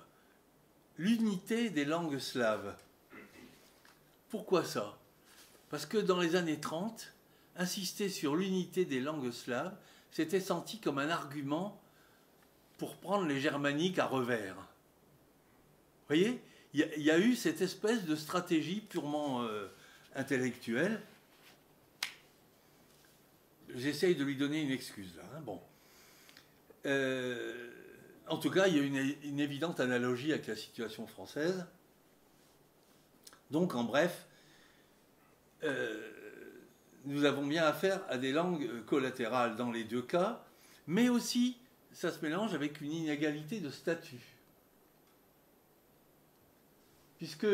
l'unité des langues slaves. Pourquoi ça? Parce que dans les années 30, insister sur l'unité des langues slaves, c'était senti comme un argument pour prendre les germaniques à revers. Vous voyez, il y a eu cette espèce de stratégie purement intellectuelle. J'essaye de lui donner une excuse là. Hein, bon. En tout cas, il y a une évidente analogie avec la situation française. Donc, en bref, nous avons bien affaire à des langues collatérales dans les 2 cas, mais aussi, ça se mélange avec une inégalité de statut. Puisque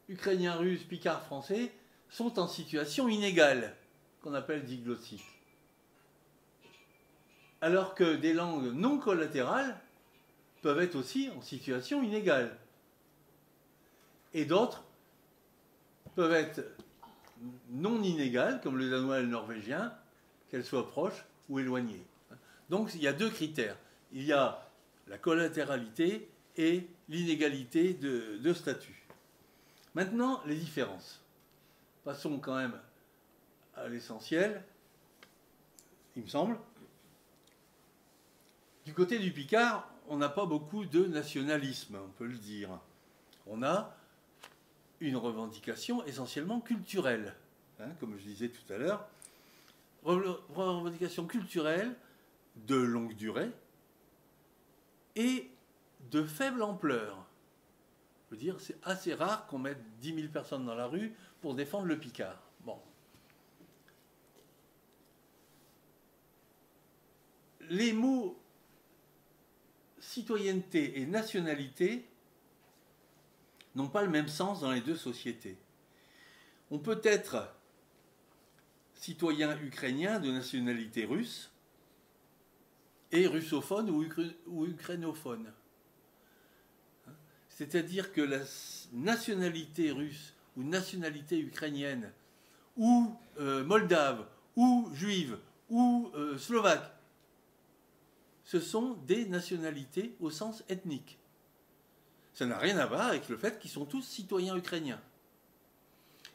Ukrainiens, Russes, Picards, Français sont en situation inégale, qu'on appelle diglottique. Alors que des langues non collatérales peuvent être aussi en situation inégale. Et d'autres peuvent être non inégales, comme le danois et le norvégien, qu'elles soient proches ou éloignées. Donc il y a 2 critères. Il y a la collatéralité et l'inégalité de statut. Maintenant, les différences. Passons quand même à l'essentiel, il me semble. Du côté du Picard, on n'a pas beaucoup de nationalisme, on peut le dire. On a une revendication essentiellement culturelle, hein, comme je disais tout à l'heure. Revendication culturelle de longue durée et de faible ampleur. Je veux dire, c'est assez rare qu'on mette 10 000 personnes dans la rue pour défendre le Picard. Bon. Les mots citoyenneté et nationalité n'ont pas le même sens dans les deux sociétés. On peut être citoyen ukrainien de nationalité russe et russophone ou ukrainophone. C'est-à-dire que la nationalité russe ou nationalité ukrainienne ou moldave ou juive ou slovaque, ce sont des nationalités au sens ethnique. Ça n'a rien à voir avec le fait qu'ils sont tous citoyens ukrainiens.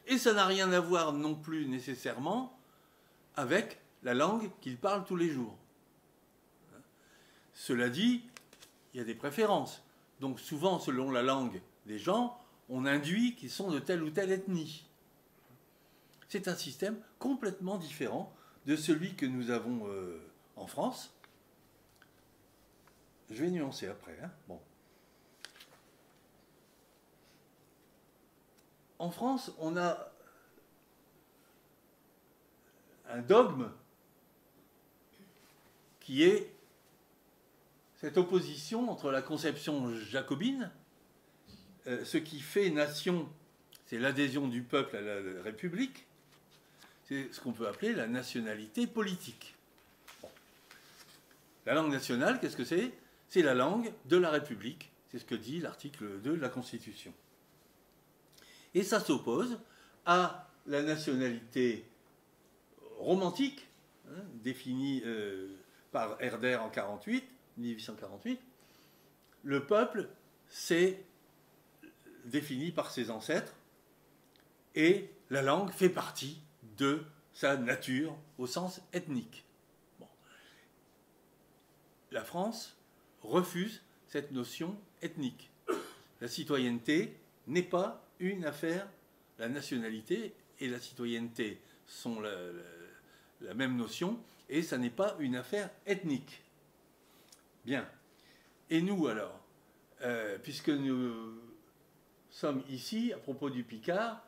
Et ça n'a rien à voir non plus nécessairement avec la langue qu'ils parlent tous les jours. Cela dit, il y a des préférences. Donc souvent, selon la langue des gens, on induit qu'ils sont de telle ou telle ethnie. C'est un système complètement différent de celui que nous avons en France. Je vais nuancer après. Bon. En France, on a un dogme qui est cette opposition entre la conception jacobine, ce qui fait nation, c'est l'adhésion du peuple à la République, c'est ce qu'on peut appeler la nationalité politique. Bon. La langue nationale, qu'est-ce que c'est? C'est la langue de la République, c'est ce que dit l'article 2 de la Constitution. Et ça s'oppose à la nationalité romantique, définie par Herder en 1848. Le peuple, c'est défini par ses ancêtres, et la langue fait partie de sa nature au sens ethnique. Bon. La France refuse cette notion ethnique. La citoyenneté n'est pas une affaire, la nationalité et la citoyenneté sont la même notion, et ça n'est pas une affaire ethnique. Bien. Et nous alors, puisque nous sommes ici, à propos du Picard,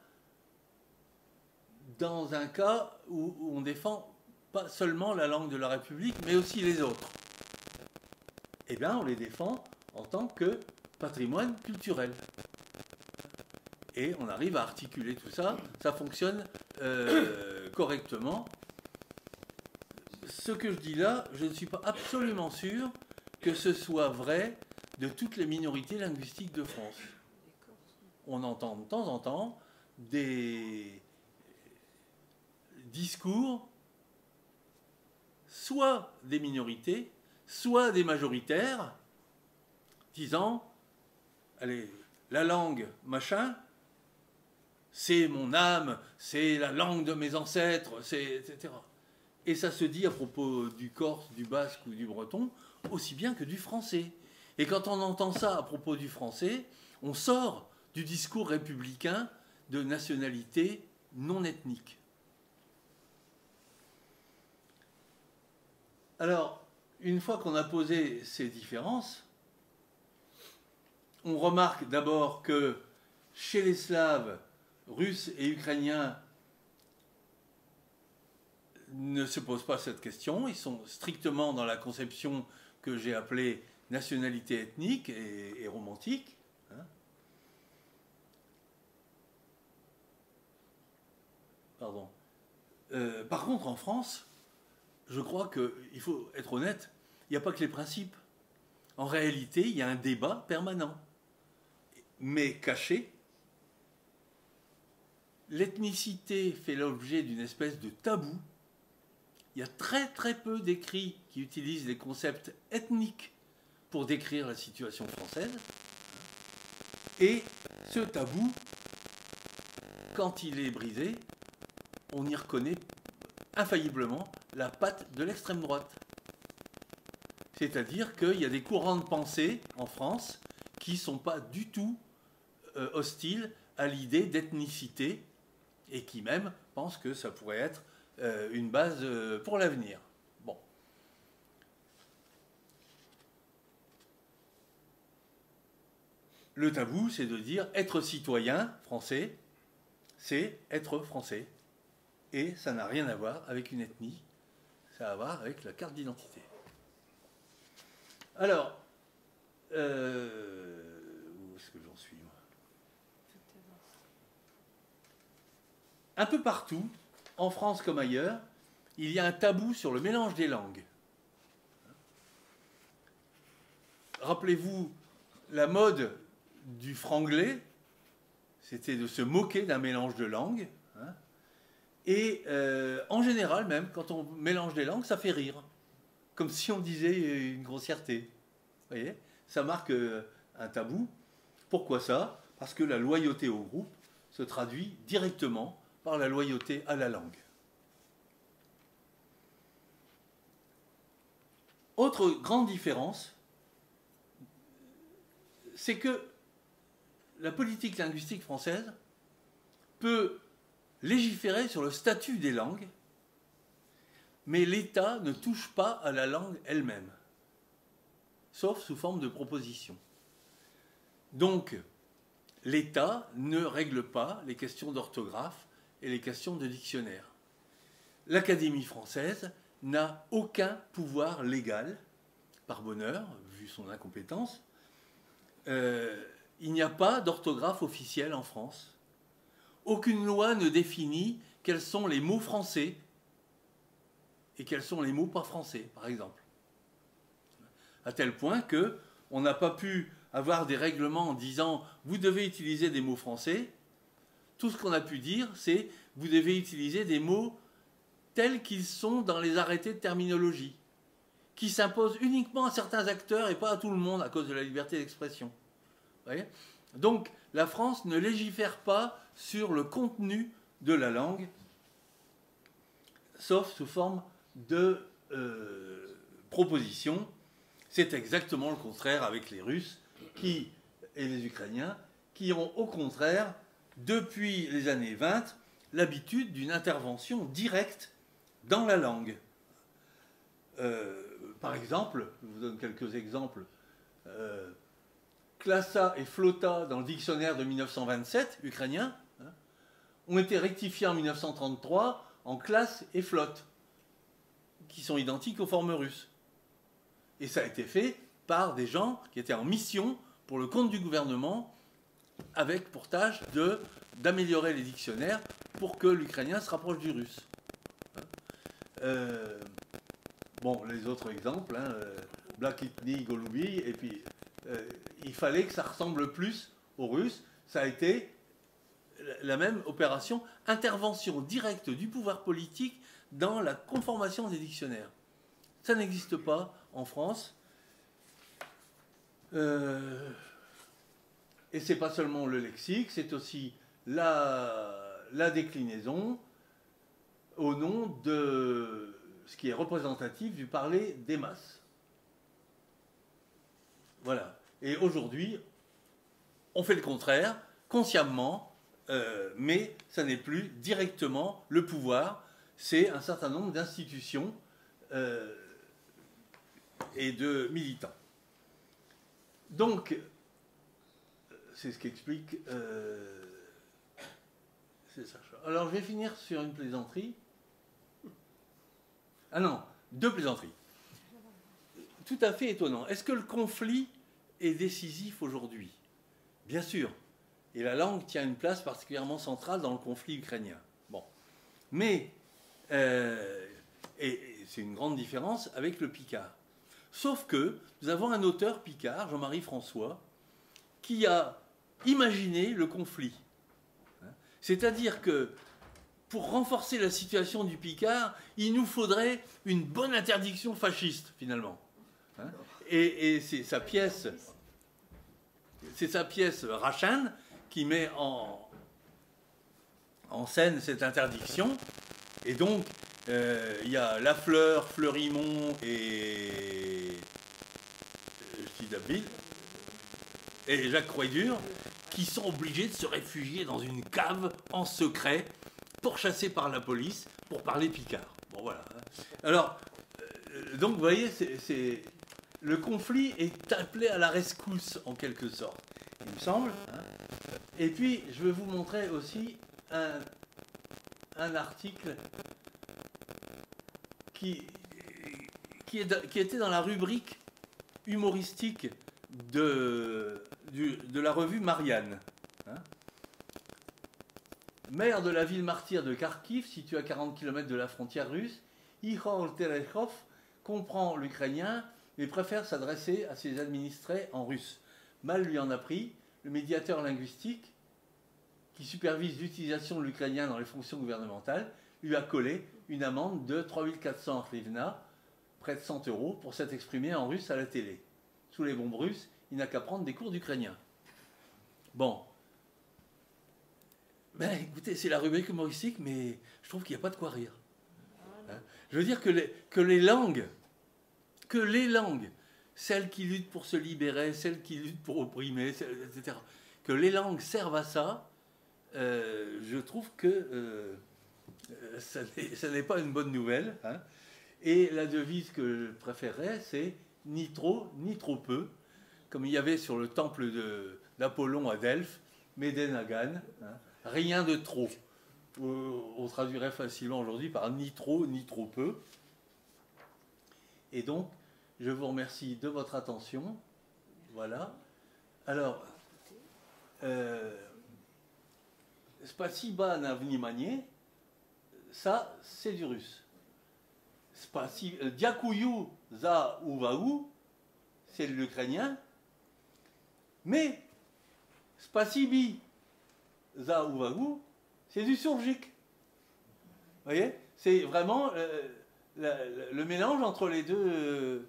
dans un cas où on défend pas seulement la langue de la République, mais aussi les autres. Eh bien, on les défend en tant que patrimoine culturel. Et on arrive à articuler tout ça, ça fonctionne correctement. Ce que je dis là, je ne suis pas absolument sûr que ce soit vrai de toutes les minorités linguistiques de France. On entend de temps en temps des discours, soit des minorités, soit des majoritaires, disant, allez, la langue, machin, c'est mon âme, c'est la langue de mes ancêtres, etc. Et ça se dit à propos du corse, du basque ou du breton, aussi bien que du français. Et quand on entend ça à propos du français, on sort du discours républicain de nationalité non ethnique. Alors, une fois qu'on a posé ces différences, on remarque d'abord que chez les Slaves, Russes et Ukrainiens, ne se posent pas cette question. Ils sont strictement dans la conception que j'ai appelée nationalité ethnique et romantique. Pardon. Par contre, en France, je crois qu'il faut être honnête, il n'y a pas que les principes. En réalité, il y a un débat permanent, mais caché. L'ethnicité fait l'objet d'une espèce de tabou. Il y a très très peu d'écrits qui utilisent les concepts ethniques pour décrire la situation française. Et ce tabou, quand il est brisé, on y reconnaît infailliblement la patte de l'extrême droite. C'est-à-dire qu'il y a des courants de pensée en France qui ne sont pas du tout hostiles à l'idée d'ethnicité et qui même pensent que ça pourrait être une base pour l'avenir. Bon. Le tabou, c'est de dire être citoyen français, c'est être français. Et ça n'a rien à voir avec une ethnie, ça a à voir avec la carte d'identité. Alors, où est-ce que j'en suis moi ? un peu partout, en France comme ailleurs, il y a un tabou sur le mélange des langues. Rappelez-vous, la mode du franglais, c'était de se moquer d'un mélange de langues. Hein, et en général, même, quand on mélange des langues, ça fait rire. Comme si on disait une grossièreté. Vous voyez ? Ça marque un tabou. Pourquoi ça ? Parce que la loyauté au groupe se traduit directement par la loyauté à la langue. Autre grande différence, c'est que la politique linguistique française peut légiférer sur le statut des langues, mais l'État ne touche pas à la langue elle-même, sauf sous forme de proposition. Donc, l'État ne règle pas les questions d'orthographe et les questions de dictionnaire. L'Académie française n'a aucun pouvoir légal, par bonheur, vu son incompétence. Il n'y a pas d'orthographe officielle en France. Aucune loi ne définit quels sont les mots français et quels sont les mots pas français, par exemple. À tel point qu'on n'a pas pu avoir des règlements en disant « vous devez utiliser des mots français ». Tout ce qu'on a pu dire, c'est « vous devez utiliser des mots tels qu'ils sont dans les arrêtés de terminologie », qui s'imposent uniquement à certains acteurs et pas à tout le monde à cause de la liberté d'expression. Vous voyez ? Donc, la France ne légifère pas sur le contenu de la langue, sauf sous forme de propositions. C'est exactement le contraire avec les Russes et les Ukrainiens, qui ont au contraire, depuis les années 20, l'habitude d'une intervention directe dans la langue. Par exemple, je vous donne quelques exemples. Klassa et Flota, dans le dictionnaire de 1927, ukrainien, hein, ont été rectifiés en 1933 en classe et flotte, qui sont identiques aux formes russes. Et ça a été fait par des gens qui étaient en mission pour le compte du gouvernement, avec pour tâche d'améliorer les dictionnaires pour que l'ukrainien se rapproche du russe. Bon, les autres exemples, hein, Blakitny, Golubi, et puis il fallait que ça ressemble plus aux Russes. Ça a été la même opération, intervention directe du pouvoir politique dans la conformation des dictionnaires. Ça n'existe pas en France. Et c'est pas seulement le lexique, c'est aussi la déclinaison au nom de ce qui est représentatif du parler des masses. Voilà. Et aujourd'hui, on fait le contraire, consciemment, mais ça n'est plus directement le pouvoir, c'est un certain nombre d'institutions et de militants. Donc, c'est ce qui explique... c'est ça. Alors, je vais finir sur une plaisanterie. Ah non, deux plaisanteries. Tout à fait étonnant. Est-ce que le conflit est décisif aujourd'hui? Bien sûr. Et la langue tient une place particulièrement centrale dans le conflit ukrainien. Bon. Mais, et c'est une grande différence avec le picard. Sauf que nous avons un auteur picard, Jean-Marie François, qui a imaginé le conflit. C'est-à-dire que pour renforcer la situation du picard, il nous faudrait une bonne interdiction fasciste, finalement. Et c'est sa pièce Rachan qui met en scène cette interdiction. Et donc, il y a Lafleur, Fleurimont et David et Jacques Croix-Dur qui sont obligés de se réfugier dans une cave en secret, pourchassés par la police, pour parler picard. Bon, voilà. Alors, donc, vous voyez, le conflit est appelé à la rescousse, en quelque sorte, il me semble. Et puis, je vais vous montrer aussi un article qui était dans la rubrique humoristique de la revue Marianne. maire de la ville martyre de Kharkiv, située à 40 km de la frontière russe, Ihor Terechov comprend l'ukrainien, mais préfère s'adresser à ses administrés en russe. Mal lui en a pris, le médiateur linguistique, qui supervise l'utilisation de l'ukrainien dans les fonctions gouvernementales, lui a collé une amende de 3400 hryvnia, près de 100 €, pour s'être exprimé en russe à la télé. Sous les bombes russes, il n'a qu'à prendre des cours d'ukrainien. Bon. Ben écoutez, c'est la rubrique humoristique, mais je trouve qu'il n'y a pas de quoi rire. Hein? Je veux dire que les langues, celles qui luttent pour se libérer, celles qui luttent pour opprimer, etc., que les langues servent à ça, je trouve que ça n'est pas une bonne nouvelle. Hein. Et la devise que je préférerais, c'est ni trop, ni trop peu, comme il y avait sur le temple d'Apollon à Delphes, Médénagan, hein, rien de trop. On traduirait facilement aujourd'hui par ni trop, ni trop peu. Et donc, je vous remercie de votre attention. Voilà. Alors, Spasiba na vнимание, ça, c'est du russe. Diakuyu za uvagu, c'est de l'ukrainien. Mais Spasibi za uvagu, c'est du surgique. Vous voyez? C'est vraiment le mélange entre les deux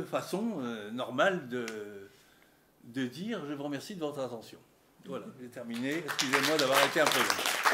façons normales de dire. Je vous remercie de votre attention. Voilà, j'ai terminé. Excusez-moi d'avoir été un peu long.